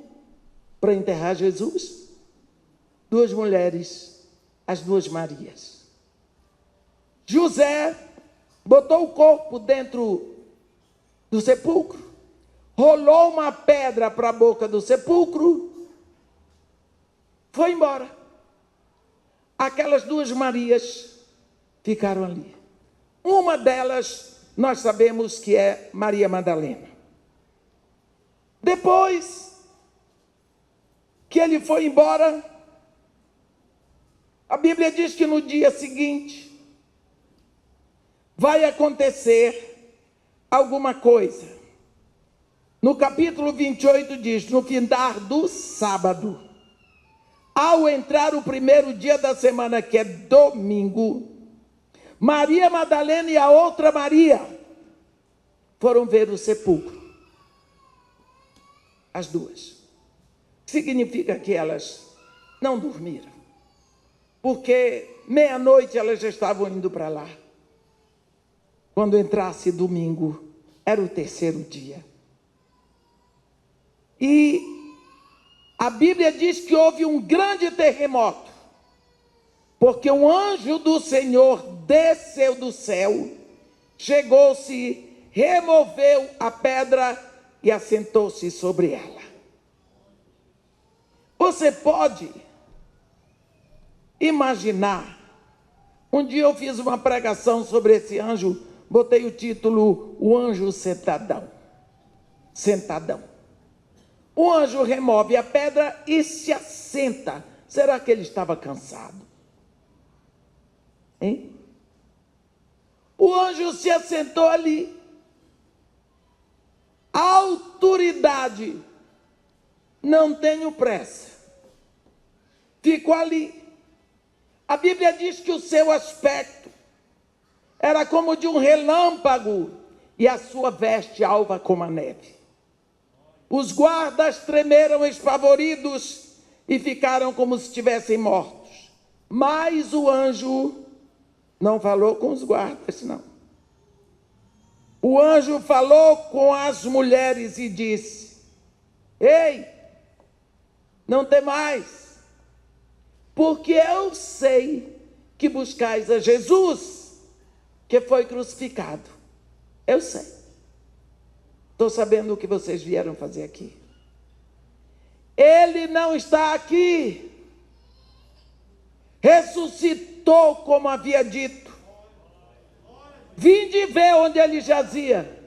para enterrar Jesus, 2 mulheres, as 2 Marias. José botou o corpo dentro do sepulcro, rolou uma pedra para a boca do sepulcro, foi embora. Aquelas 2 Marias ficaram ali. Uma delas, nós sabemos que é Maria Madalena. Depois que ele foi embora, a Bíblia diz que no dia seguinte vai acontecer alguma coisa. No capítulo 28 diz, no findar do sábado, ao entrar o primeiro dia da semana, que é domingo, Maria Madalena e a outra Maria foram ver o sepulcro. As 2. Significa que elas não dormiram, porque meia-noite elas já estavam indo para lá. Quando entrasse domingo, era o 3º dia. E a Bíblia diz que houve um grande terremoto, porque um anjo do Senhor desceu do céu, chegou-se, removeu a pedra e assentou-se sobre ela. Você pode imaginar, um dia eu fiz uma pregação sobre esse anjo, botei o título, o anjo sentadão. Sentadão. O anjo remove a pedra e se assenta. Será que ele estava cansado? Hein? O anjo se assentou ali. A autoridade não tenho pressa. Fico ali. A Bíblia diz que o seu aspecto era como de um relâmpago e a sua veste alva como a neve. Os guardas tremeram espavoridos e ficaram como se estivessem mortos. Mas o anjo não falou com os guardas, não. O anjo falou com as mulheres e disse: ei, não temais, porque eu sei que buscais a Jesus, que foi crucificado. Eu sei. Estou sabendo o que vocês vieram fazer aqui. Ele não está aqui. Ressuscitou como havia dito. Vinde ver onde ele jazia.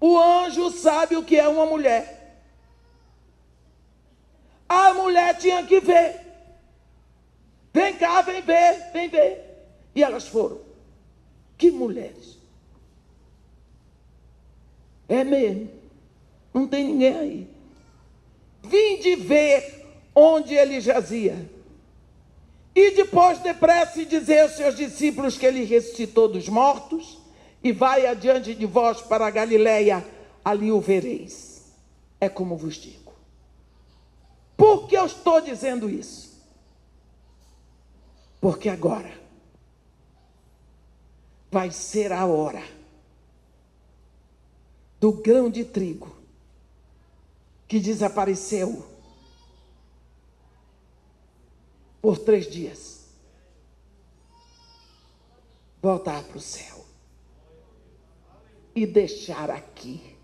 O anjo sabe o que é uma mulher. A mulher tinha que ver. Vem cá, vem ver, vem ver. E elas foram. Que mulheres? É mesmo. Não tem ninguém aí. Vinde ver onde ele jazia. E depois depressa dizer aos seus discípulos que ele ressuscitou dos mortos, e vai adiante de vós para a Galileia, ali o vereis. É como vos digo. Por que eu estou dizendo isso? Porque agora vai ser a hora do grão de trigo que desapareceu por 3 dias, voltar para o céu e deixar aqui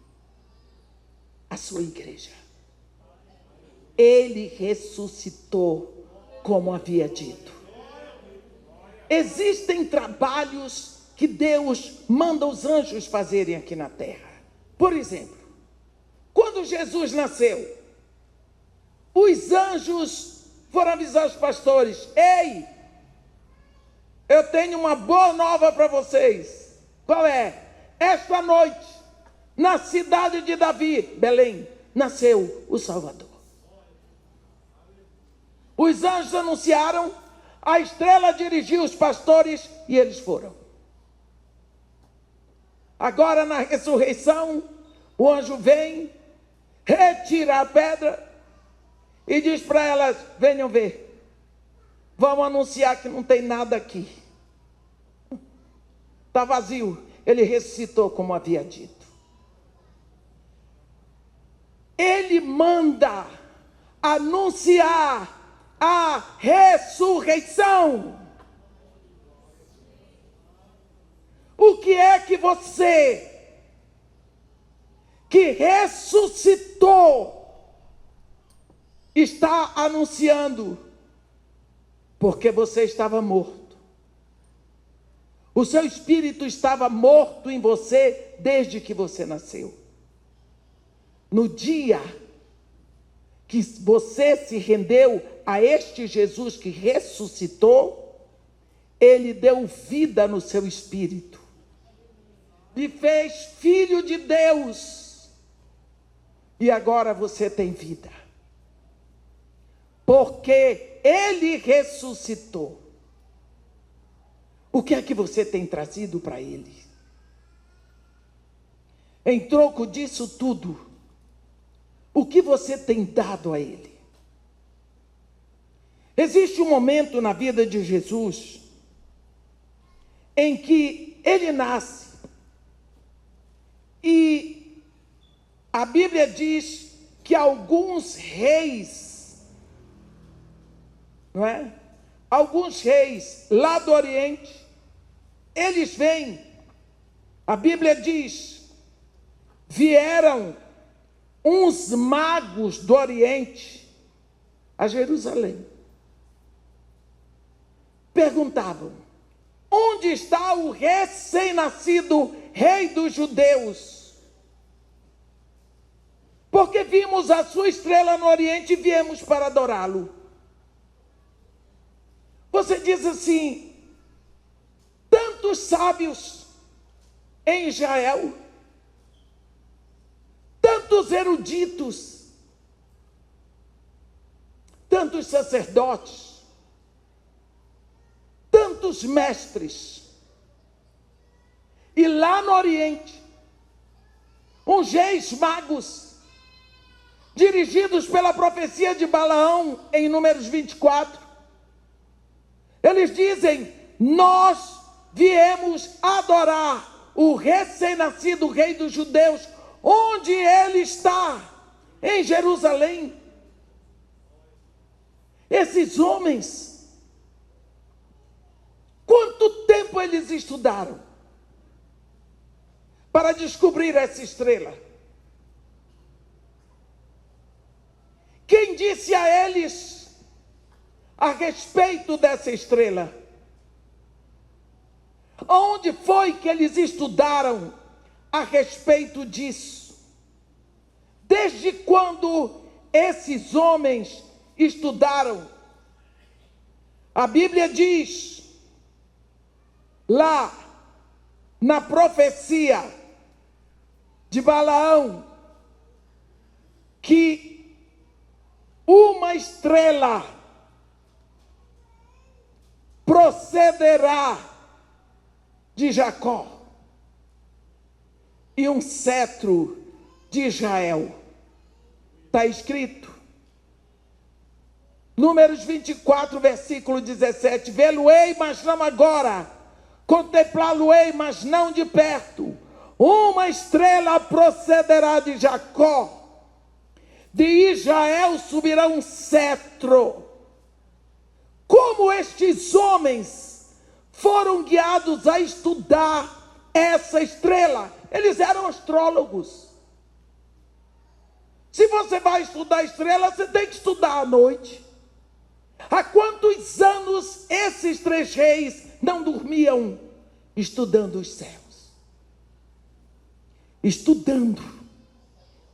a sua igreja. Ele ressuscitou como havia dito. Existem trabalhos que Deus manda os anjos fazerem aqui na terra. Por exemplo, quando Jesus nasceu, os anjos foram avisar os pastores: ei, eu tenho uma boa nova para vocês. Qual é? Esta noite, na cidade de Davi, Belém, nasceu o Salvador. Os anjos anunciaram, a estrela dirigiu os pastores e eles foram. Agora, na ressurreição, o anjo vem, retira a pedra e diz para elas: venham ver. Vamos anunciar que não tem nada aqui. Está vazio. Ele ressuscitou como havia dito. Ele manda anunciar a ressurreição. O que é que você, que ressuscitou, está anunciando? Porque você estava morto. O seu espírito estava morto em você desde que você nasceu. No dia que você se rendeu a este Jesus que ressuscitou, ele deu vida no seu espírito. Lhe fez filho de Deus. E agora você tem vida. Porque ele ressuscitou. O que é que você tem trazido para ele? Em troco disso tudo, o que você tem dado a ele? Existe um momento na vida de Jesus em que ele nasce e a Bíblia diz que alguns reis, não é? Alguns reis lá do Oriente, eles vêm, a Bíblia diz, vieram uns magos do Oriente a Jerusalém. Perguntavam: onde está o recém-nascido rei dos judeus? Porque vimos a sua estrela no Oriente e viemos para adorá-lo. Você diz assim: tantos sábios em Israel, tantos eruditos, tantos sacerdotes, tantos mestres. E lá no Oriente, uns reis magos, dirigidos pela profecia de Balaão, em Números 24, eles dizem: nós viemos adorar o recém-nascido rei dos judeus. Onde ele está? Em Jerusalém. Esses homens, quanto tempo eles estudaram para descobrir essa estrela? Quem disse a eles a respeito dessa estrela? Onde foi que eles estudaram a respeito disso? Desde quando esses homens estudaram? A Bíblia diz, lá na profecia de Balaão, que uma estrela procederá de Jacó e um cetro de Israel. Está escrito, Números 24, versículo 17: vê-lo-ei, mas não agora, contemplá-lo-ei, mas não de perto. Uma estrela procederá de Jacó, de Israel subirá um cetro. Como estes homens foram guiados a estudar essa estrela? Eles eram astrólogos. Se você vai estudar estrela, você tem que estudar à noite. Há quantos anos esses três reis não dormiam estudando os céus? Estudando,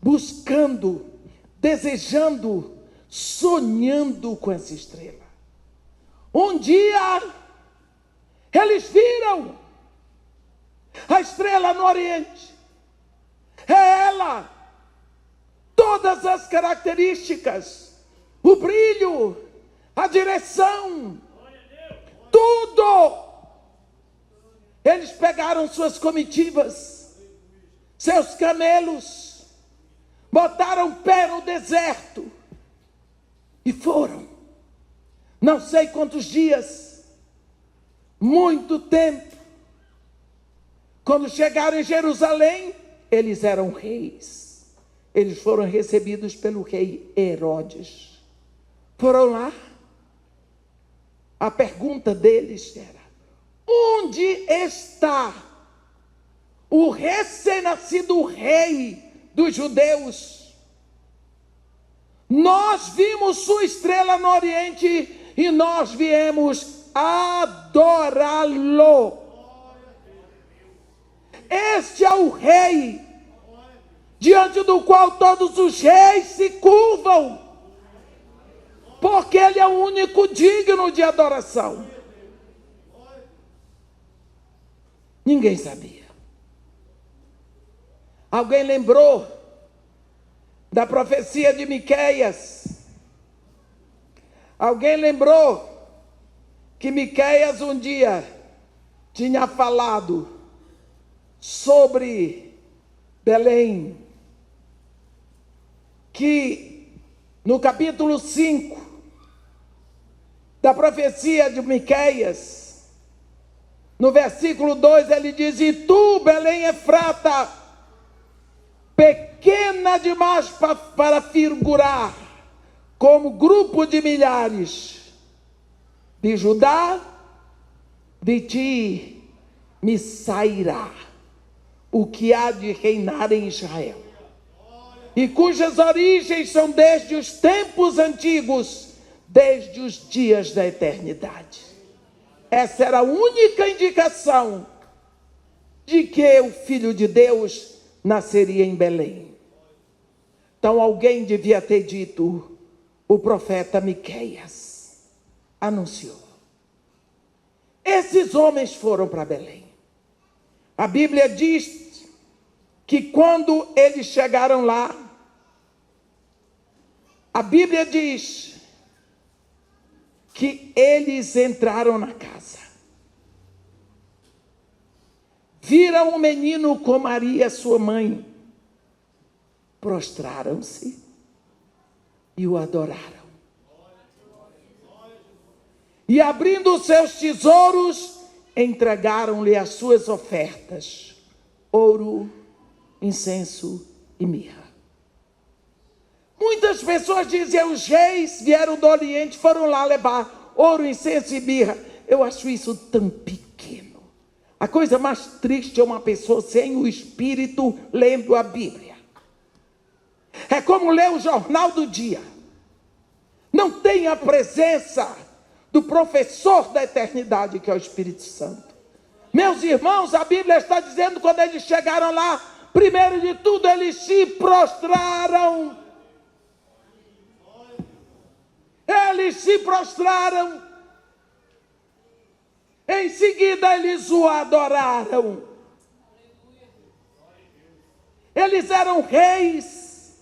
buscando, desejando, sonhando com essa estrela. Um dia, eles viram a estrela no Oriente. É ela. Todas as características, o brilho, a direção, tudo. Eles pegaram suas comitivas, seus camelos, botaram pé no deserto e foram. Não sei quantos dias, muito tempo. Quando chegaram em Jerusalém, eles eram reis. Eles foram recebidos pelo rei Herodes. Foram lá. A pergunta deles era: onde está o recém-nascido rei dos judeus? Nós vimos sua estrela no Oriente e nós viemos adorá-lo. Este é o rei diante do qual todos os reis se curvam, porque ele é o único digno de adoração. Ninguém sabia. Alguém lembrou da profecia de Miqueias? Alguém lembrou que Miqueias um dia tinha falado sobre Belém, que no capítulo 5 da profecia de Miqueias, no versículo 2, ele diz: e tu, Belém Efrata, pequena demais para figurar como grupo de milhares de Judá, de ti me sairá o que há de reinar em Israel, e cujas origens são desde os tempos antigos, desde os dias da eternidade. Essa era a única indicação de que o Filho de Deus nasceria em Belém. Então alguém devia ter dito, o profeta Miqueias anunciou. Esses homens foram para Belém. A Bíblia diz que quando eles chegaram lá, a Bíblia diz que eles entraram na casa, viram o menino com Maria, sua mãe, prostraram-se e o adoraram. E abrindo os seus tesouros, entregaram-lhe as suas ofertas: ouro, incenso e mirra. Muitas pessoas dizem: os reis vieram do Oriente, foram lá levar ouro, incenso e mirra. Eu acho isso tão pequeno. A coisa mais triste é uma pessoa sem o Espírito lendo a Bíblia. É como ler o jornal do dia. Não tem a presença do professor da eternidade, que é o Espírito Santo. Meus irmãos, a Bíblia está dizendo, quando eles chegaram lá, primeiro de tudo, eles se prostraram. Eles se prostraram. Em seguida, eles o adoraram. Eles eram reis,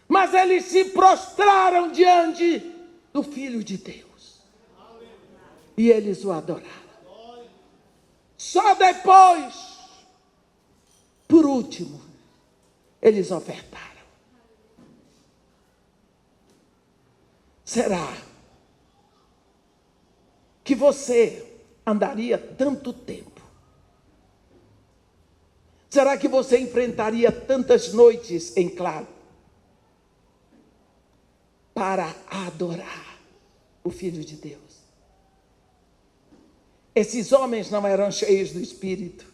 mas eles se prostraram diante do Filho de Deus. E eles o adoraram. Só depois, por último, eles ofertaram. Será que você andaria tanto tempo? Será que você enfrentaria tantas noites em claro para adorar o Filho de Deus? Esses homens não eram cheios do Espírito.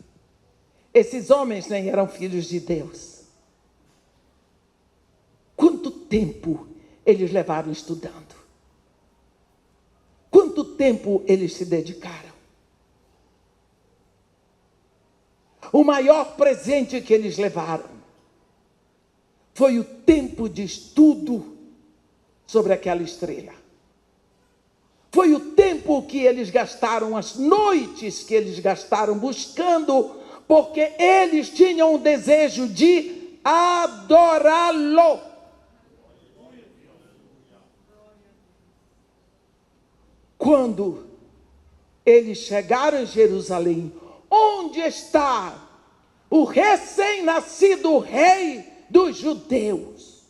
Esses homens nem eram filhos de Deus. Quanto tempo eles levaram estudando? Quanto tempo eles se dedicaram? O maior presente que eles levaram foi o tempo de estudo sobre aquela estrela. Foi o tempo que eles gastaram, as noites que eles gastaram buscando, porque eles tinham o desejo de adorá-lo. Quando eles chegaram em Jerusalém, onde está o recém-nascido rei dos judeus?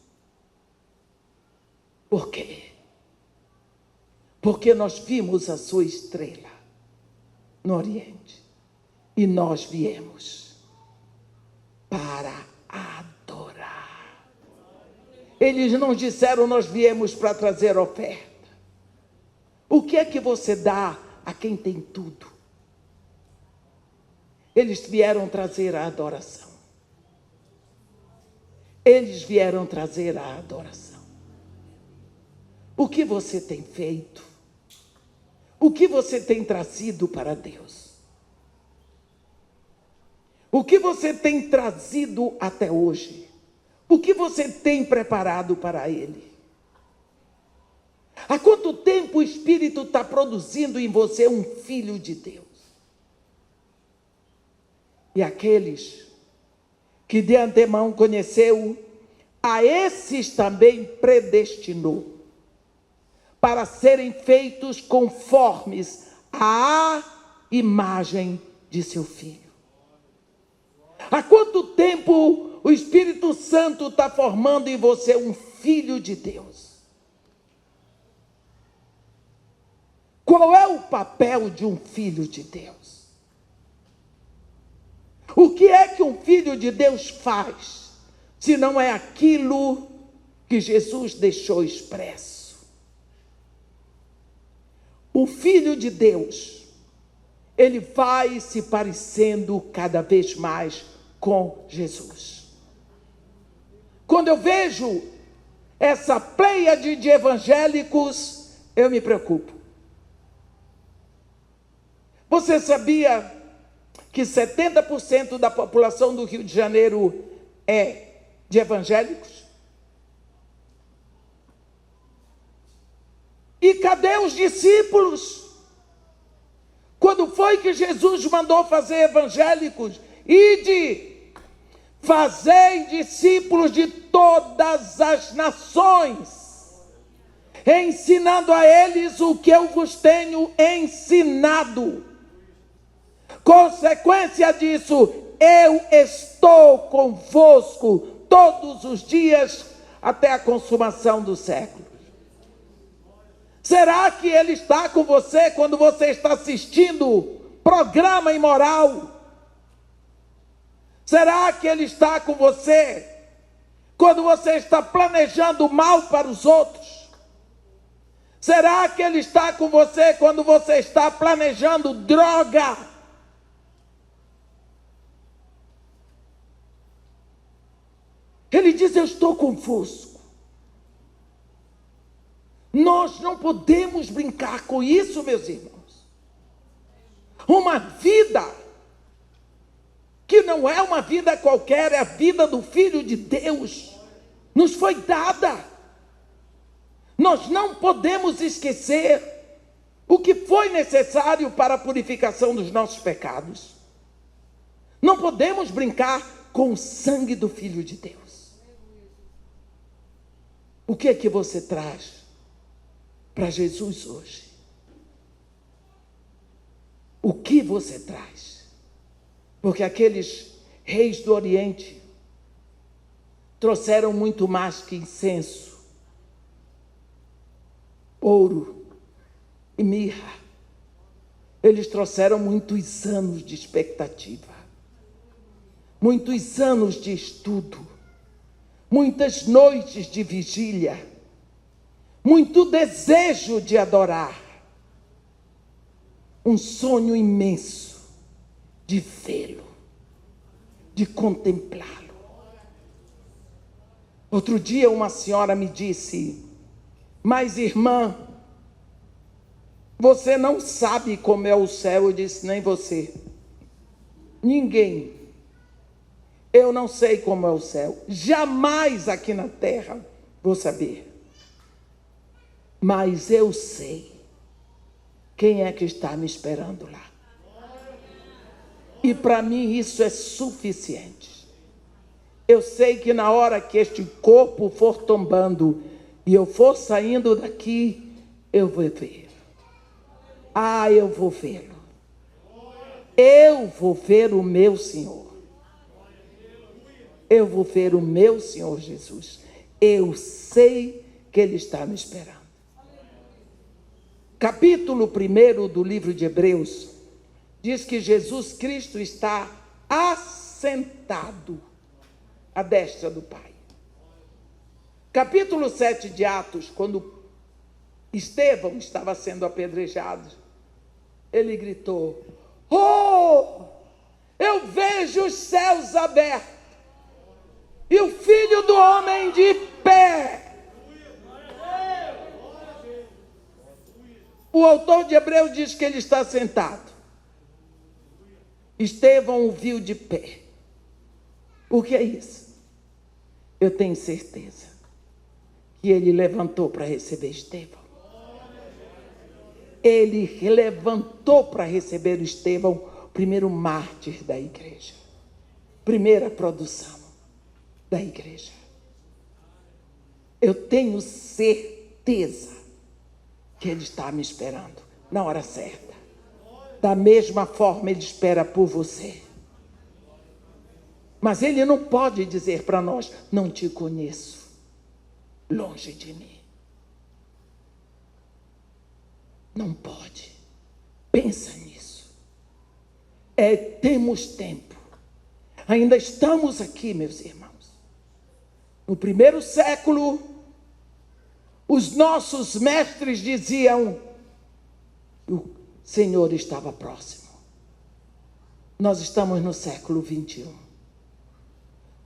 Por quê? Porque nós vimos a sua estrela no Oriente e nós viemos para adorar. Eles não disseram: nós viemos para trazer oferta. O que é que você dá a quem tem tudo? Eles vieram trazer a adoração. Eles vieram trazer a adoração. O que você tem feito? O que você tem trazido para Deus? O que você tem trazido até hoje? O que você tem preparado para Ele? Há quanto tempo o Espírito está produzindo em você um filho de Deus? E aqueles que de antemão conheceu, a esses também predestinou, para serem feitos conformes à imagem de seu Filho. Há quanto tempo o Espírito Santo está formando em você um filho de Deus? Qual é o papel de um filho de Deus? O que é que um filho de Deus faz, se não é aquilo que Jesus deixou expresso? O Filho de Deus, ele vai se parecendo cada vez mais com Jesus. Quando eu vejo essa pleiade de evangélicos, eu me preocupo. Você sabia que 70% da população do Rio de Janeiro é de evangélicos? E cadê os discípulos? Quando foi que Jesus mandou fazer evangélicos? Ide, fazei discípulos de todas as nações, ensinando a eles o que eu vos tenho ensinado. Consequência disso, eu estou convosco todos os dias até a consumação do século. Será que Ele está com você quando você está assistindo programa imoral? Será que Ele está com você quando você está planejando mal para os outros? Será que Ele está com você quando você está planejando droga? Ele diz: eu estou convosco. Nós não podemos brincar com isso, meus irmãos. Uma vida que não é uma vida qualquer, é a vida do Filho de Deus, nos foi dada. Nós não podemos esquecer o que foi necessário para a purificação dos nossos pecados. Não podemos brincar com o sangue do Filho de Deus. O que é que você traz para Jesus hoje? O que você traz? Porque aqueles reis do Oriente trouxeram muito mais que incenso, ouro e mirra. Eles trouxeram muitos anos de expectativa, muitos anos de estudo, muitas noites de vigília, muito desejo de adorar, um sonho imenso de vê-lo, de contemplá-lo. Outro dia uma senhora me disse: mas irmã, você não sabe como é o céu. Eu disse: nem você, ninguém. Eu não sei como é o céu, jamais aqui na terra vou saber. Mas eu sei quem é que está me esperando lá. E para mim isso é suficiente. Eu sei que na hora que este corpo for tombando e eu for saindo daqui, eu vou ver. Ah, eu vou vê-lo. Eu vou ver o meu Senhor. Eu vou ver o meu Senhor Jesus. Eu sei que Ele está me esperando. Capítulo 1 do livro de Hebreus diz que Jesus Cristo está assentado à destra do Pai. Capítulo 7 de Atos, quando Estevão estava sendo apedrejado, ele gritou: oh, eu vejo os céus abertos e o Filho do Homem de pé. O autor de Hebreus diz que ele está sentado. Estevão o viu de pé. O que é isso? Eu tenho certeza que ele levantou para receber Estevão. Ele levantou para receber o Estevão, o primeiro mártir da igreja, primeira produção da igreja. Eu tenho certeza que Ele está me esperando na hora certa. Da mesma forma Ele espera por você. Mas Ele não pode dizer para nós: não te conheço, longe de mim. Não pode. Pensa nisso. Temos tempo. Ainda estamos aqui, meus irmãos. No primeiro século, os nossos mestres diziam: o Senhor estava próximo. Nós estamos no século 21.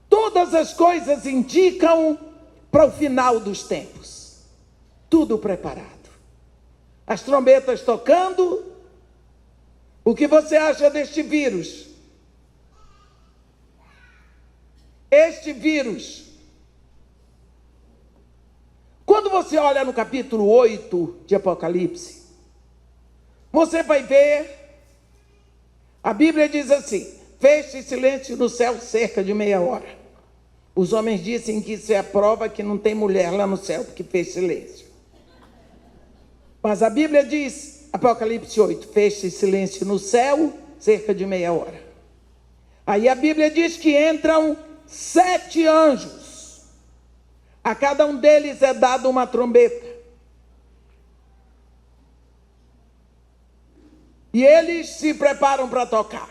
Todas as coisas indicam para o final dos tempos. Tudo preparado. As trombetas tocando. O que você acha deste vírus? Este vírus. Quando você olha no capítulo 8 de Apocalipse, você vai ver, a Bíblia diz assim: fez-se silêncio no céu cerca de meia hora. Os homens dizem que isso é a prova que não tem mulher lá no céu, porque fez silêncio. Mas a Bíblia diz, Apocalipse 8, fez-se silêncio no céu, cerca de meia hora. Aí a Bíblia diz que entram 7 anjos. A cada um deles é dada uma trombeta. E eles se preparam para tocar.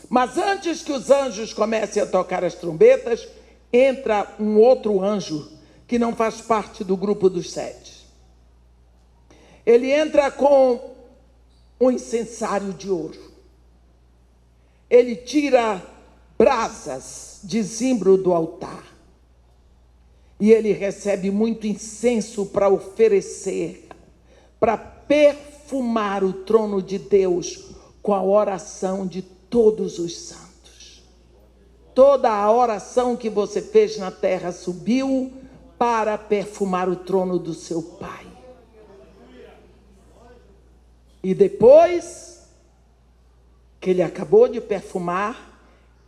Mas antes que os anjos comecem a tocar as trombetas, entra um outro anjo que não faz parte do grupo dos 7. Ele entra com um incensário de ouro. Ele tira brasas de zimbro do altar. E ele recebe muito incenso para oferecer, para perfumar o trono de Deus com a oração de todos os santos. Toda a oração que você fez na terra subiu para perfumar o trono do seu Pai. E depois que ele acabou de perfumar,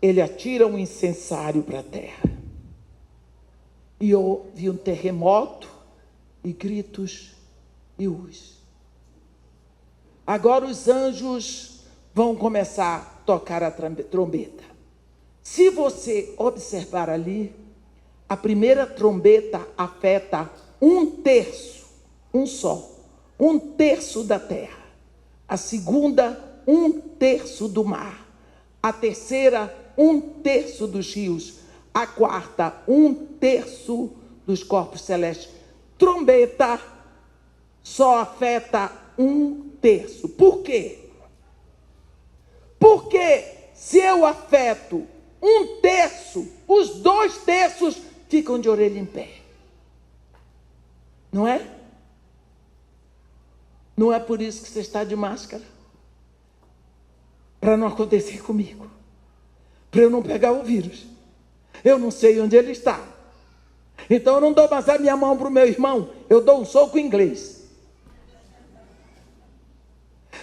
ele atira um incensário para a terra. E houve um terremoto, e gritos, e luz. Agora os anjos vão começar a tocar a trombeta. Se você observar ali, a primeira trombeta afeta 1/3, um terço da terra. A segunda, 1/3 do mar. A terceira, 1/3 dos rios. A quarta, 1/3 dos corpos celestes. Trombeta só afeta 1/3. Por quê? Porque se eu afeto 1/3, os 2/3 ficam de orelha em pé. Não é? Não é por isso que você está de máscara? Para não acontecer comigo. Para eu não pegar o vírus. Eu não sei onde ele está. Então eu não dou mais a minha mão para o meu irmão. Eu dou um soco em inglês.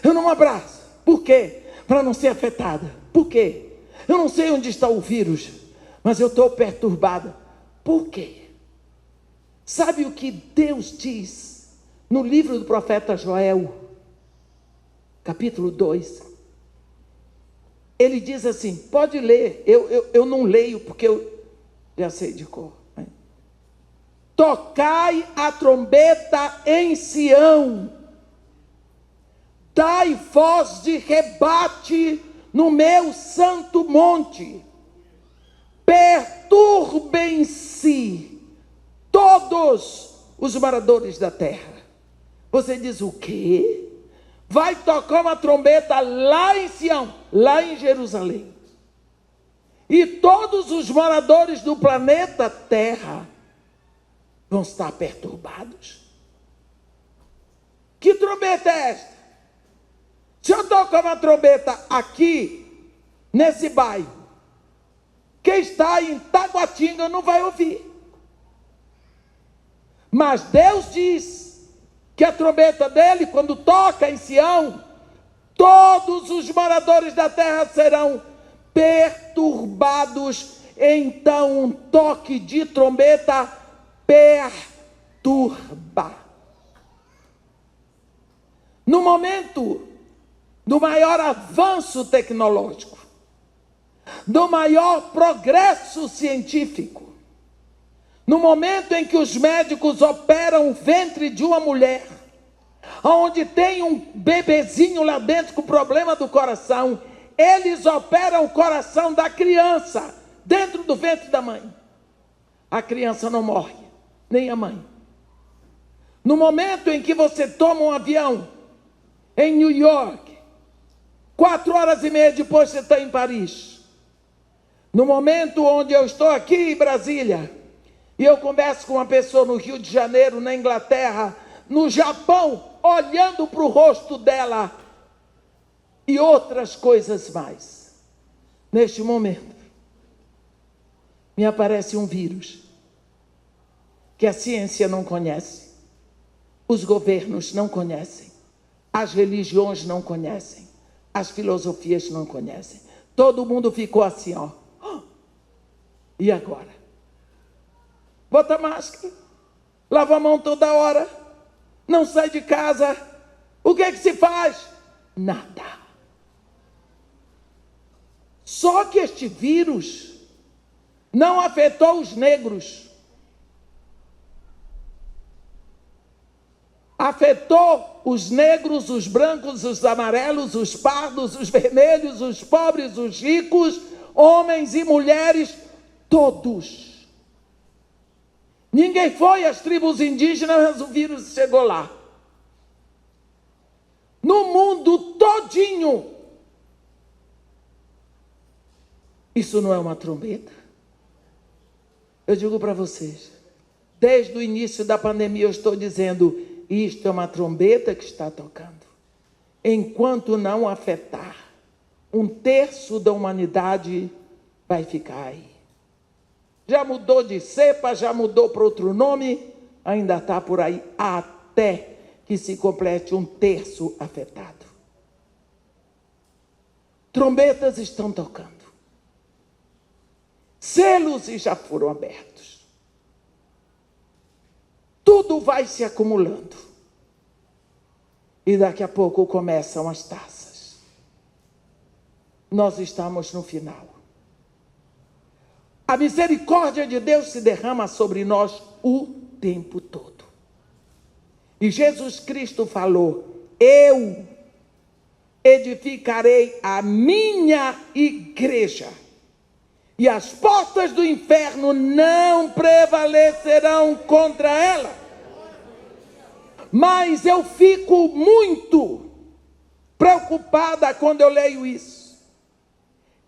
Eu não abraço. Por quê? Para não ser afetada. Por quê? Eu não sei onde está o vírus, mas eu estou perturbada. Por quê? Sabe o que Deus diz no livro do profeta Joel, capítulo 2? Ele diz assim, pode ler, eu não leio porque eu já sei de cor. Né? Tocai a trombeta em Sião, dai voz de rebate no meu santo monte, perturbem-se todos os moradores da terra. Você diz o quê? Vai tocar uma trombeta lá em Sião, lá em Jerusalém. E todos os moradores do planeta Terra vão estar perturbados. Que trombeta é esta? Se eu tocar uma trombeta aqui, nesse bairro, quem está em Taguatinga não vai ouvir. Mas Deus diz que a trombeta dele, quando toca em Sião, todos os moradores da terra serão perturbados. Então, um toque de trombeta perturba. No momento do maior avanço tecnológico, do maior progresso científico, no momento em que os médicos operam o ventre de uma mulher, onde tem um bebezinho lá dentro com problema do coração, eles operam o coração da criança dentro do ventre da mãe. A criança não morre, nem a mãe. No momento em que você toma um avião em New York, 4 horas e meia depois você está em Paris. No momento onde eu estou aqui em Brasília, e eu converso com uma pessoa no Rio de Janeiro, na Inglaterra, no Japão, olhando para o rosto dela e outras coisas mais. Neste momento, me aparece um vírus que a ciência não conhece, os governos não conhecem, as religiões não conhecem, as filosofias não conhecem. Todo mundo ficou assim, ó. E agora? Bota máscara, lava a mão toda hora, não sai de casa. O que é que se faz? Nada. Só que este vírus não afetou os negros. Afetou os negros, os brancos, os amarelos, os pardos, os vermelhos, os pobres, os ricos, homens e mulheres, todos. Ninguém foi às tribos indígenas, mas o vírus chegou lá. No mundo todinho. Isso não é uma trombeta? Eu digo para vocês, desde o início da pandemia eu estou dizendo, isto é uma trombeta que está tocando. Enquanto não afetar, 1/3 da humanidade vai ficar aí. Já mudou de cepa, já mudou para outro nome, ainda está por aí, até que se complete 1/3 afetado. Trombetas estão tocando. Selos já foram abertos. Tudo vai se acumulando. E daqui a pouco começam as taças. Nós estamos no final. A misericórdia de Deus se derrama sobre nós o tempo todo. E Jesus Cristo falou, eu edificarei a minha igreja. E as portas do inferno não prevalecerão contra ela. Mas eu fico muito preocupada quando eu leio isso.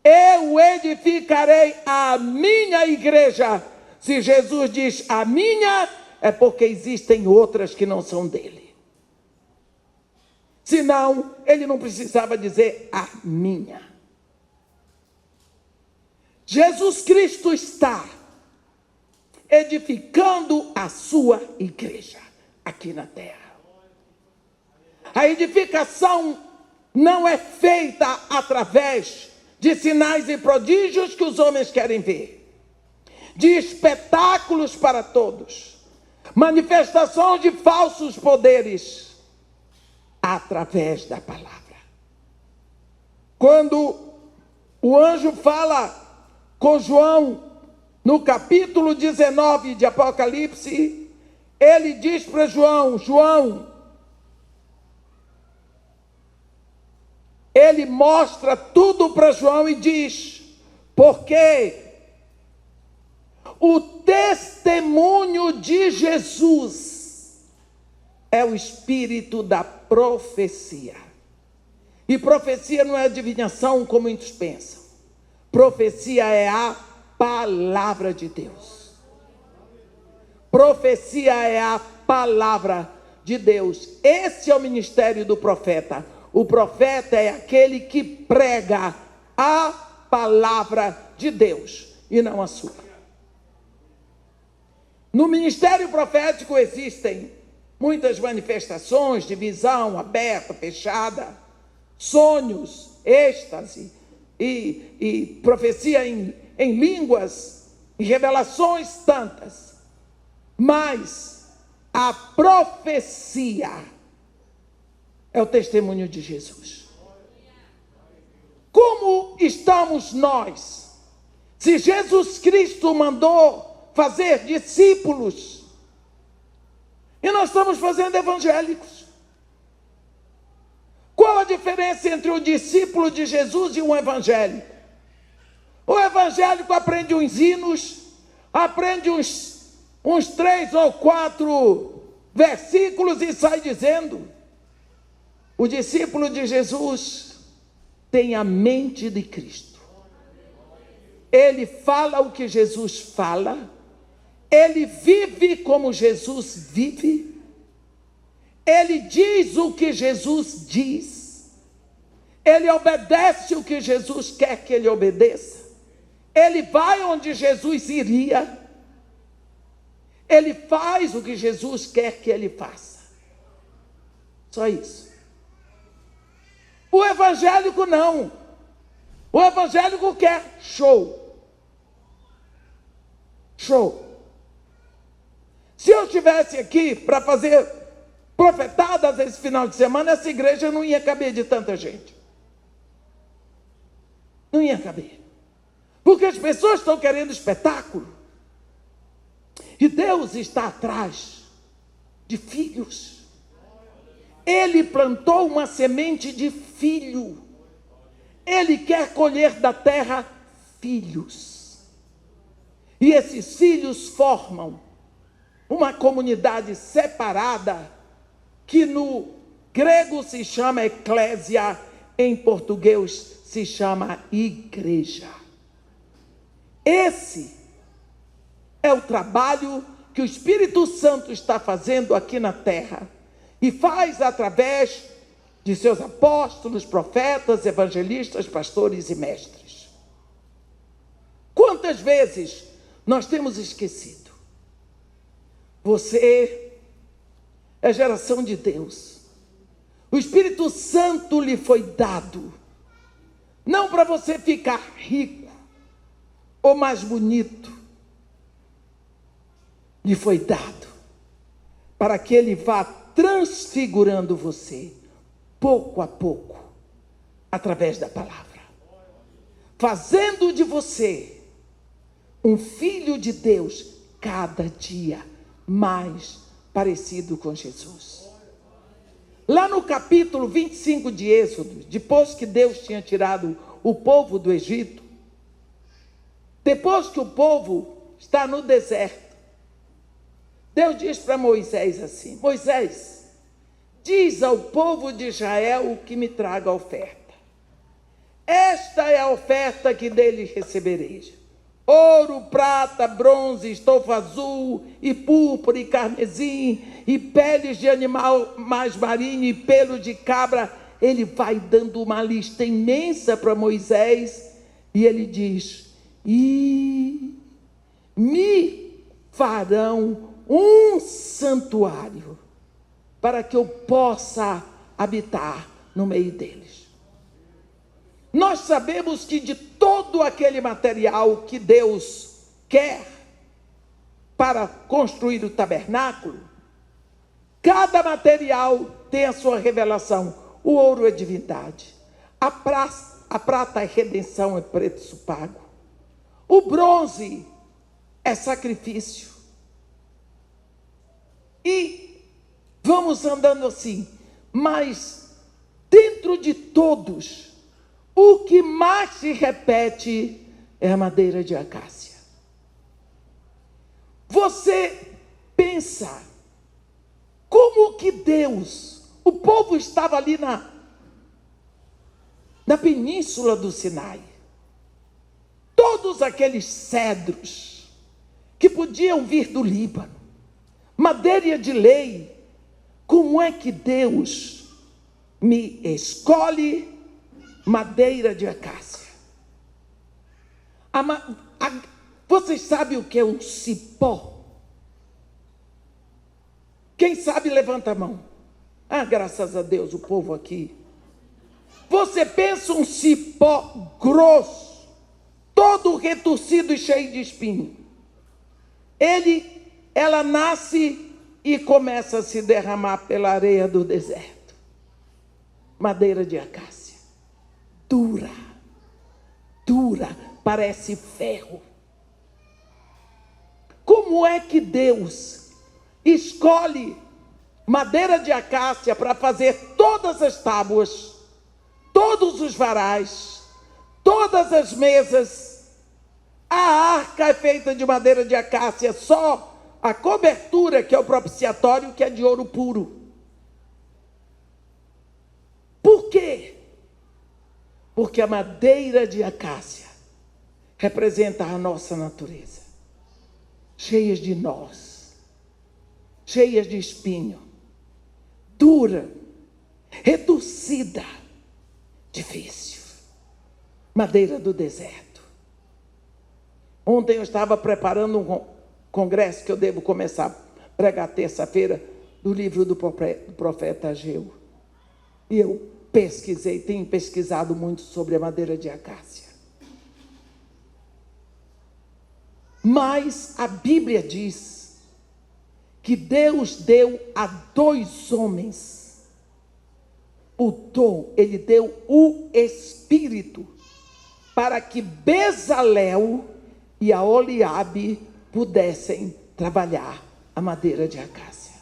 Eu edificarei a minha igreja. Se Jesus diz a minha, é porque existem outras que não são dele. Senão, ele não precisava dizer a minha. Jesus Cristo está edificando a sua igreja aqui na terra. A edificação não é feita através de sinais e prodígios que os homens querem ver, de espetáculos para todos, manifestações de falsos poderes, através da palavra. Quando o anjo fala com João, no capítulo 19 de Apocalipse, ele diz para João, ele mostra tudo para João e diz, porque o testemunho de Jesus é o espírito da profecia. E profecia não é adivinhação como muitos pensam. Profecia é a palavra de Deus. Profecia é a palavra de Deus. Esse é o ministério do profeta. O profeta é aquele que prega a palavra de Deus e não a sua. No ministério profético existem muitas manifestações de visão aberta, fechada, sonhos, êxtase, e profecia em línguas, e revelações tantas. Mas a profecia é o testemunho de Jesus. Como estamos nós? Se Jesus Cristo mandou fazer discípulos, e nós estamos fazendo evangélicos. Qual a diferença entre o discípulo de Jesus e um evangélico? O evangélico aprende uns hinos, aprende uns 3 ou 4 versículos e sai dizendo. O discípulo de Jesus tem a mente de Cristo. Ele fala o que Jesus fala, ele vive como Jesus vive, ele diz o que Jesus diz, ele obedece o que Jesus quer que ele obedeça, ele vai onde Jesus iria, ele faz o que Jesus quer que ele faça. Só isso. O evangélico não. O evangélico quer show. Show. Se eu estivesse aqui para profetadas esse final de semana, essa igreja não ia caber de tanta gente. Não ia caber. Porque as pessoas estão querendo espetáculo. E Deus está atrás de filhos. Ele plantou uma semente de filho. Ele quer colher da terra filhos. E esses filhos formam uma comunidade separada, que no grego se chama eclésia, em português se chama igreja. Esse é o trabalho que o Espírito Santo está fazendo aqui na terra, e faz através de seus apóstolos, profetas, evangelistas, pastores e mestres. Quantas vezes nós temos esquecido? Você é geração de Deus. O Espírito Santo lhe foi dado, não para você ficar rico ou mais bonito. Lhe foi dado para que ele vá transfigurando você, pouco a pouco, através da palavra, fazendo de você um filho de Deus cada dia mais parecido com Jesus. Lá no capítulo 25 de Êxodo, depois que Deus tinha tirado o povo do Egito, depois que o povo está no deserto, Deus diz para Moisés assim: Moisés, diz ao povo de Israel que me traga a oferta. Esta é a oferta que dele recebereis: ouro, prata, bronze, estofa azul, e púrpura, e carmesim, e peles de animal mais marinho, e pelo de cabra. Ele vai dando uma lista imensa para Moisés, e ele diz: e me farão um santuário, para que eu possa habitar no meio deles. Nós sabemos que de todo aquele material que Deus quer para construir o tabernáculo, cada material tem a sua revelação. O ouro é divindade, a prata é redenção, é preço pago, o bronze é sacrifício. E vamos andando assim, mas dentro de todos, o que mais se repete é a madeira de acácia. Você pensa, como que Deus, o povo estava ali na península do Sinai, todos aqueles cedros que podiam vir do Líbano, madeira de lei, como é que Deus me escolhe madeira de acácia? Vocês sabem o que é um cipó? Quem sabe levanta a mão. Ah, graças a Deus, o povo aqui. Você pensa um cipó grosso, todo retorcido e cheio de espinho. Ela nasce e começa a se derramar pela areia do deserto. Madeira de acácia, dura, parece ferro. Como é que Deus escolhe madeira de acácia para fazer todas as tábuas, todos os varais, todas as mesas? A arca é feita de madeira de acácia, só a cobertura, que é o propiciatório, que é de ouro puro. Por quê? Porque a madeira de acácia representa a nossa natureza, cheias de nós, cheias de espinho, dura, retorcida, difícil. Madeira do deserto. Ontem eu estava preparando um congresso que eu devo começar a pregar terça-feira, do livro do profeta Ageu. E eu tenho pesquisado muito sobre a madeira de acácia. Mas a Bíblia diz que que Deus deu a 2 homens o dom, ele deu o Espírito, para que Bezalel e Aholiabe pudessem trabalhar a madeira de acácia.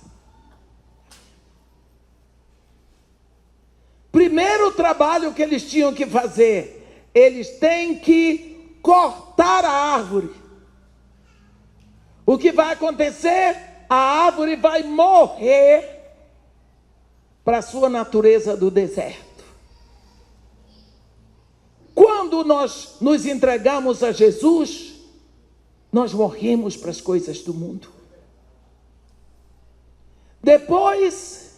Primeiro trabalho que eles tinham que fazer, eles têm que cortar a árvore. O que vai acontecer? A árvore vai morrer para a sua natureza do deserto. Quando nós nos entregamos a Jesus, nós morremos para as coisas do mundo. Depois,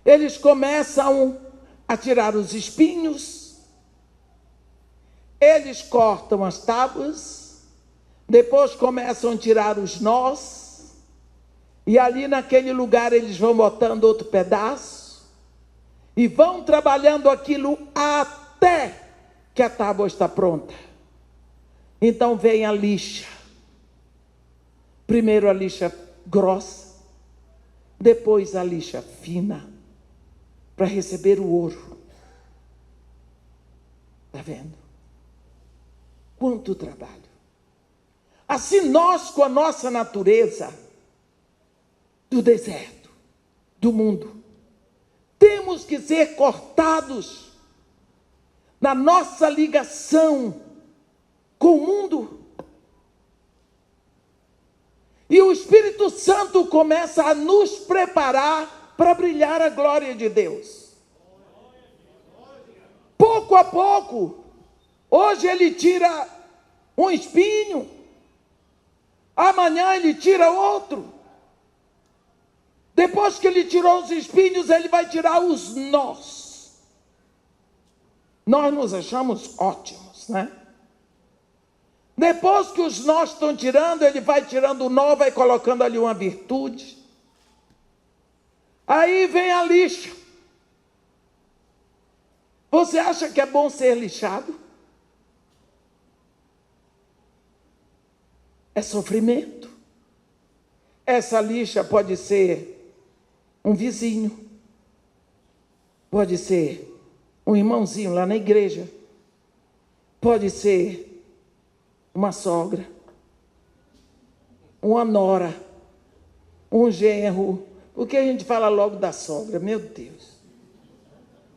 eles começam a tirar os espinhos, eles cortam as tábuas, depois começam a tirar os nós, e ali naquele lugar eles vão botando outro pedaço, e vão trabalhando aquilo até que a tábua está pronta. Então vem a lixa. Primeiro a lixa grossa, depois a lixa fina, para receber o ouro. Está vendo? Quanto trabalho. Assim nós, com a nossa natureza do deserto, do mundo, temos que ser cortados na nossa ligação com o mundo. E o Espírito Santo começa a nos preparar para brilhar a glória de Deus. Pouco a pouco, hoje ele tira um espinho, amanhã ele tira outro. Depois que ele tirou os espinhos, ele vai tirar os nós. Nós nos achamos ótimos, né? Depois que os nós estão tirando, ele vai tirando o nó, vai colocando ali uma virtude. Aí vem a lixa. Você acha que é bom ser lixado? É sofrimento. Essa lixa pode ser um vizinho, pode ser um irmãozinho lá na igreja, pode ser uma sogra, uma nora, um genro. Por que a gente fala logo da sogra? Meu Deus.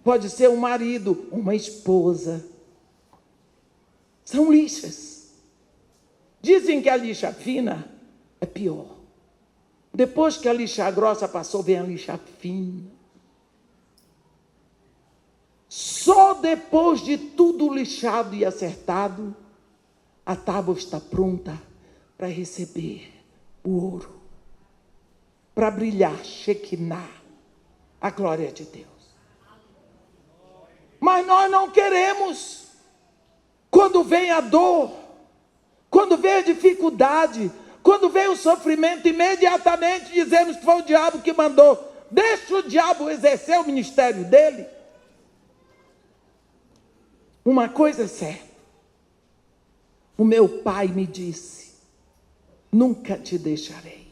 Pode ser um marido, uma esposa. São lixas. Dizem que a lixa fina é pior. Depois que a lixa grossa passou, vem a lixa fina. Só depois de tudo lixado e acertado, a tábua está pronta para receber o ouro, para brilhar, Shekinah, a glória de Deus. Mas nós não queremos. Quando vem a dor, quando vem a dificuldade, quando vem o sofrimento, imediatamente dizemos que foi o diabo que mandou. Deixa o diabo exercer o ministério dele. Uma coisa é certa. O meu pai me disse: nunca te deixarei,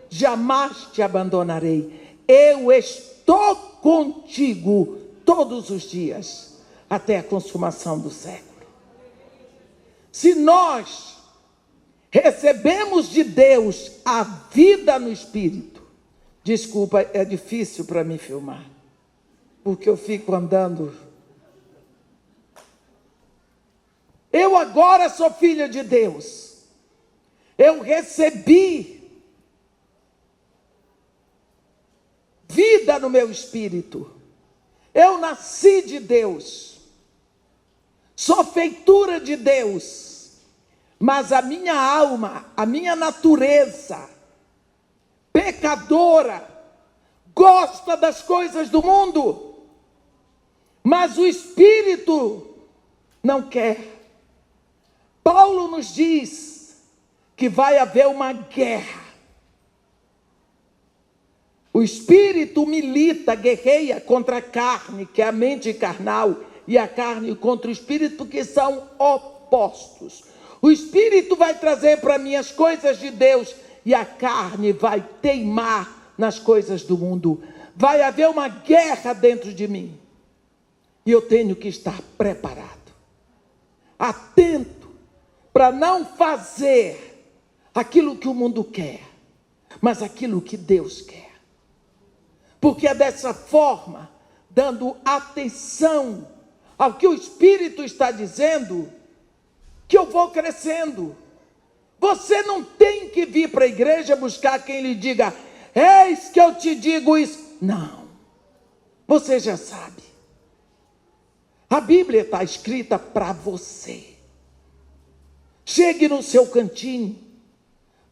jamais te abandonarei. Eu estou contigo todos os dias, até a consumação do século. Se nós recebemos de Deus a vida no Espírito, desculpa, é difícil para mim filmar, porque eu fico andando. Eu agora sou filha de Deus. Eu recebi vida no meu espírito. Eu nasci de Deus. Sou feitura de Deus. Mas a minha alma, a minha natureza pecadora, gosta das coisas do mundo. Mas o espírito não quer. Paulo nos diz que vai haver uma guerra. O espírito milita, guerreia contra a carne, que é a mente carnal, e a carne contra o espírito, que são opostos. O espírito vai trazer para mim as coisas de Deus, e a carne vai teimar nas coisas do mundo. Vai haver uma guerra dentro de mim. E eu tenho que estar preparado, atento, para não fazer aquilo que o mundo quer, mas aquilo que Deus quer. Porque é dessa forma, dando atenção ao que o Espírito está dizendo, que eu vou crescendo. Você não tem que vir para a igreja buscar quem lhe diga, eis que eu te digo isso. Não, você já sabe. A Bíblia está escrita para você. Chegue no seu cantinho,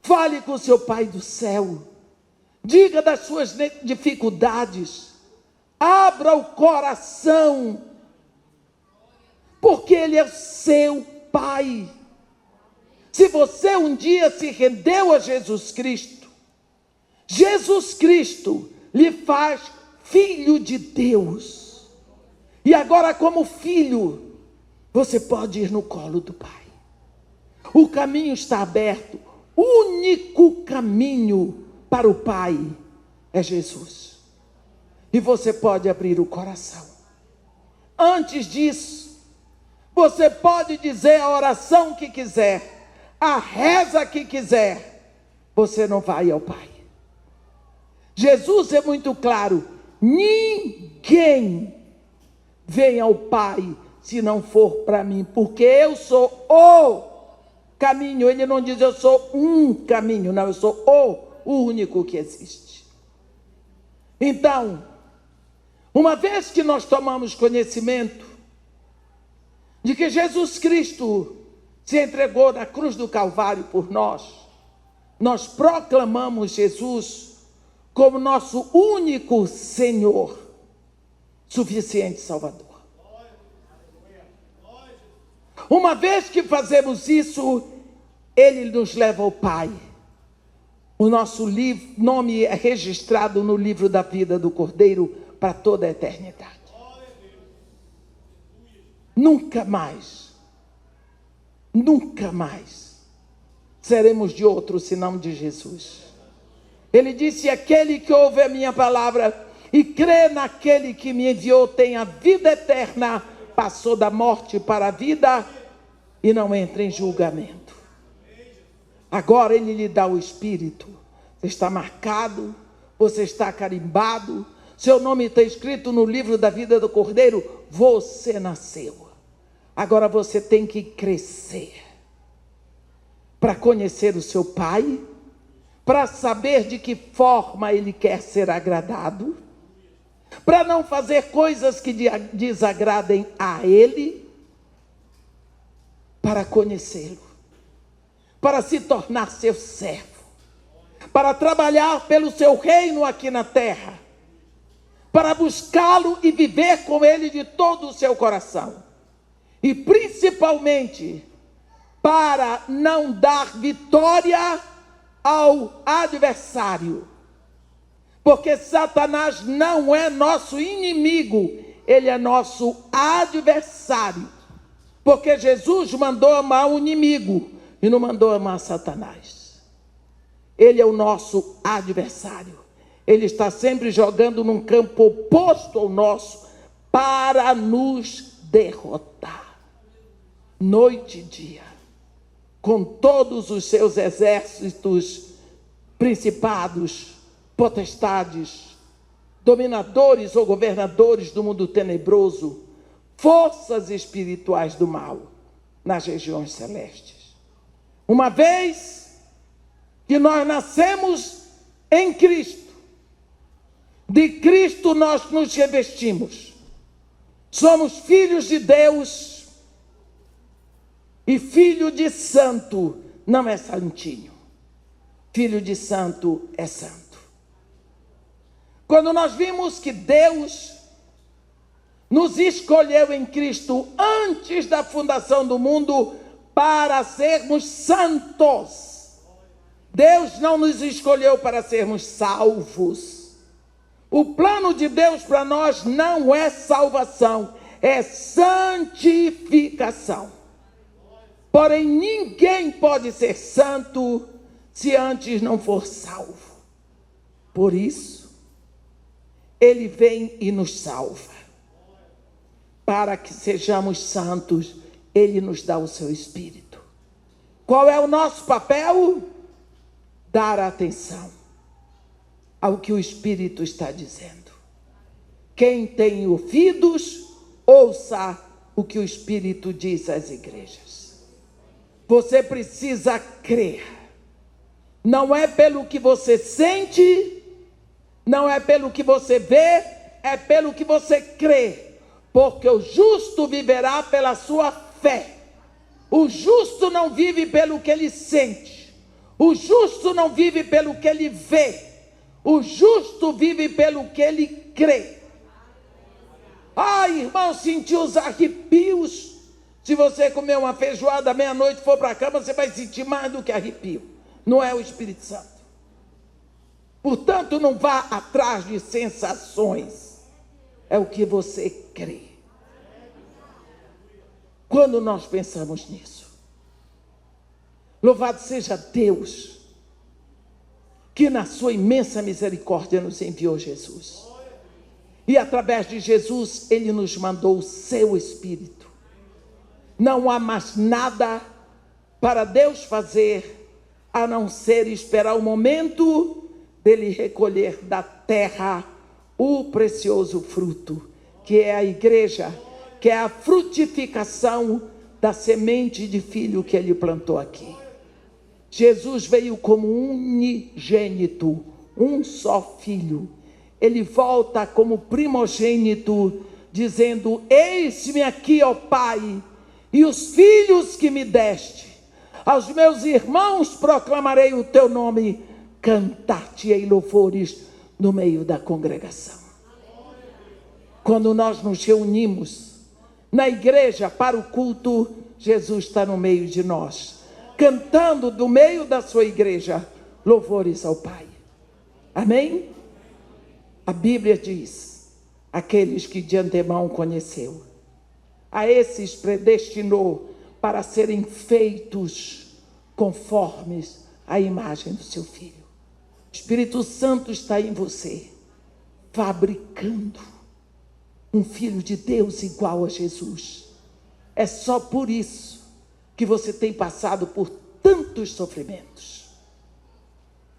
fale com o seu Pai do céu, diga das suas dificuldades, abra o coração, porque Ele é o seu Pai. Se você um dia se rendeu a Jesus Cristo, Jesus Cristo lhe faz filho de Deus. E agora, como filho, você pode ir no colo do Pai. O caminho está aberto. O único caminho para o Pai é Jesus. E você pode abrir o coração. Antes disso, você pode dizer a oração que quiser, a reza que quiser, você não vai ao Pai. Jesus é muito claro: ninguém vem ao Pai se não for para mim, porque eu sou o caminho. Ele não diz eu sou um caminho, não, eu sou o único que existe. Então, uma vez que nós tomamos conhecimento de que Jesus Cristo se entregou na cruz do Calvário por nós, nós proclamamos Jesus como nosso único Senhor, suficiente Salvador. Uma vez que fazemos isso, Ele nos leva ao Pai. O nosso nome é registrado no livro da vida do Cordeiro para toda a eternidade. Nunca mais seremos de outro senão de Jesus. Ele disse: aquele que ouve a minha palavra e crê naquele que me enviou tem a vida eterna, passou da morte para a vida e não entra em julgamento. Agora Ele lhe dá o Espírito. Você está marcado, você está carimbado, seu nome está escrito no livro da vida do Cordeiro. Você nasceu. Agora você tem que crescer para conhecer o seu Pai, para saber de que forma Ele quer ser agradado, para não fazer coisas que desagradem a Ele, para conhecê-lo, para se tornar seu servo, para trabalhar pelo seu reino aqui na terra, para buscá-lo e viver com Ele de todo o seu coração, e principalmente para não dar vitória ao adversário, porque Satanás não é nosso inimigo, ele é nosso adversário, porque Jesus mandou amar o inimigo e não mandou amar Satanás. Ele é o nosso adversário, ele está sempre jogando num campo oposto ao nosso para nos derrotar, noite e dia, com todos os seus exércitos, principados, potestades, dominadores ou governadores do mundo tenebroso, forças espirituais do mal nas regiões celestes. Uma vez que nós nascemos em Cristo, de Cristo nós nos revestimos, somos filhos de Deus. E filho de santo não é santinho. Filho de santo é santo. Quando nós vimos que Deus nos escolheu em Cristo antes da fundação do mundo para sermos santos. Deus não nos escolheu para sermos salvos. O plano de Deus para nós não é salvação, é santificação. Porém, ninguém pode ser santo se antes não for salvo. Por isso, ele vem e nos salva. Para que sejamos santos, ele nos dá o seu Espírito. Qual é o nosso papel? Dar atenção ao que o Espírito está dizendo. Quem tem ouvidos, ouça o que o Espírito diz às igrejas. Você precisa crer. Não é pelo que você sente, não é pelo que você vê, é pelo que você crê. Porque o justo viverá pela sua fé. O justo não vive pelo que ele sente. O justo não vive pelo que ele vê. O justo vive pelo que ele crê. Irmão, sentiu os arrepios. Se você comer uma feijoada meia-noite e for para a cama, você vai sentir mais do que arrepio. Não é o Espírito Santo. Portanto, não vá atrás de sensações. É o que você crê. Quando nós pensamos nisso, louvado seja Deus, que na sua imensa misericórdia nos enviou Jesus. E através de Jesus, ele nos mandou o seu Espírito. Não há mais nada para Deus fazer, a não ser esperar o momento dele recolher da terra o precioso fruto, que é a igreja, que é a frutificação da semente de filho que ele plantou aqui. Jesus veio como unigênito, um só filho. Ele volta como primogênito, dizendo: eis-me aqui, ó Pai, e os filhos que me deste. Aos meus irmãos proclamarei o teu nome, cantar-te-ei louvores no meio da congregação. Quando nós nos reunimos na igreja para o culto, Jesus está no meio de nós, cantando do meio da sua igreja louvores ao Pai. Amém? A Bíblia diz: aqueles que de antemão conheceu, a esses predestinou para serem feitos conformes à imagem do seu Filho. O Espírito Santo está em você, fabricando um Filho de Deus igual a Jesus. É só por isso que você tem passado por tantos sofrimentos,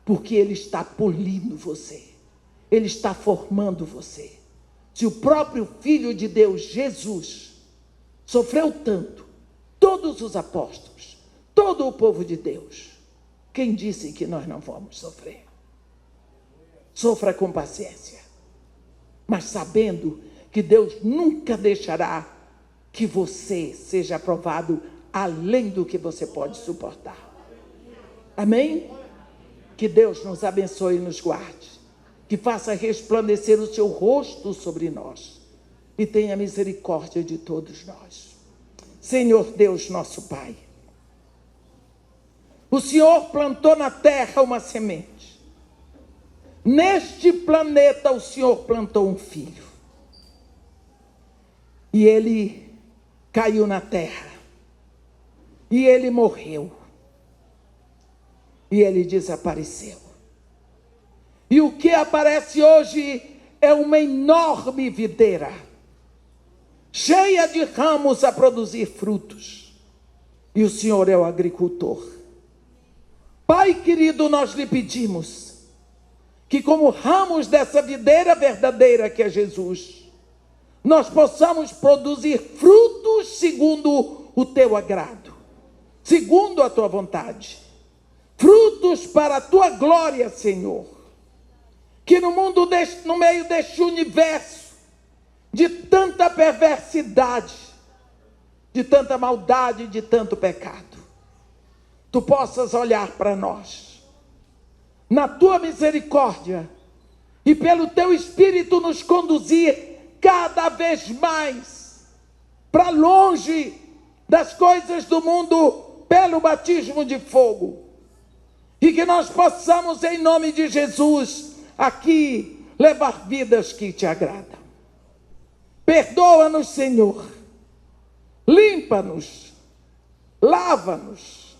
porque Ele está polindo você, Ele está formando você. Se o próprio Filho de Deus, Jesus, sofreu tanto, todos os apóstolos, todo o povo de Deus, quem disse que nós não vamos sofrer? Sofra com paciência, mas sabendo que Deus nunca deixará que você seja aprovado além do que você pode suportar. Amém? Que Deus nos abençoe e nos guarde, que faça resplandecer o seu rosto sobre nós e tenha misericórdia de todos nós. Senhor Deus, nosso Pai, o Senhor plantou na terra uma semente. Neste planeta o Senhor plantou um filho. E ele caiu na terra. E ele morreu. E ele desapareceu. E o que aparece hoje é uma enorme videira, cheia de ramos a produzir frutos. E o Senhor é o agricultor. Pai querido, nós lhe pedimos que, como ramos dessa videira verdadeira que é Jesus, nós possamos produzir frutos segundo o teu agrado, segundo a tua vontade, frutos para a tua glória, Senhor. Que no mundo no meio deste universo de tanta perversidade, de tanta maldade, de tanto pecado, tu possas olhar para nós na tua misericórdia e pelo teu Espírito nos conduzir cada vez mais para longe das coisas do mundo pelo batismo de fogo, e que nós possamos, em nome de Jesus, aqui levar vidas que te agradam. Perdoa-nos, Senhor, limpa-nos, lava-nos,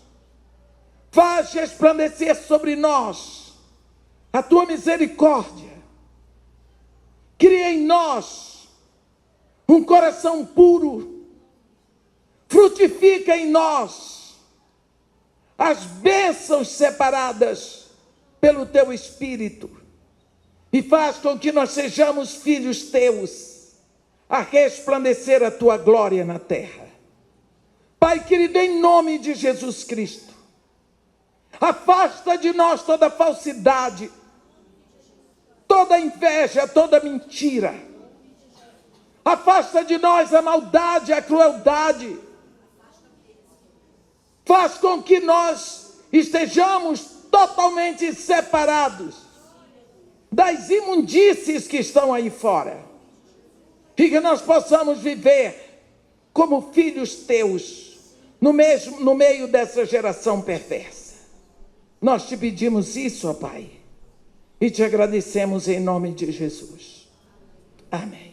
Faz resplandecer sobre nós a tua misericórdia. Cria em nós um coração puro. Frutifica em nós as bênçãos separadas pelo teu Espírito. E faz com que nós sejamos filhos teus, a resplandecer a tua glória na terra. Pai querido, em nome de Jesus Cristo, afasta de nós toda falsidade, toda inveja, toda mentira. Afasta de nós a maldade, a crueldade. Faz com que nós estejamos totalmente separados das imundícies que estão aí fora. E que nós possamos viver como filhos teus no meio dessa geração perversa. Nós te pedimos isso, ó Pai, e te agradecemos em nome de Jesus. Amém.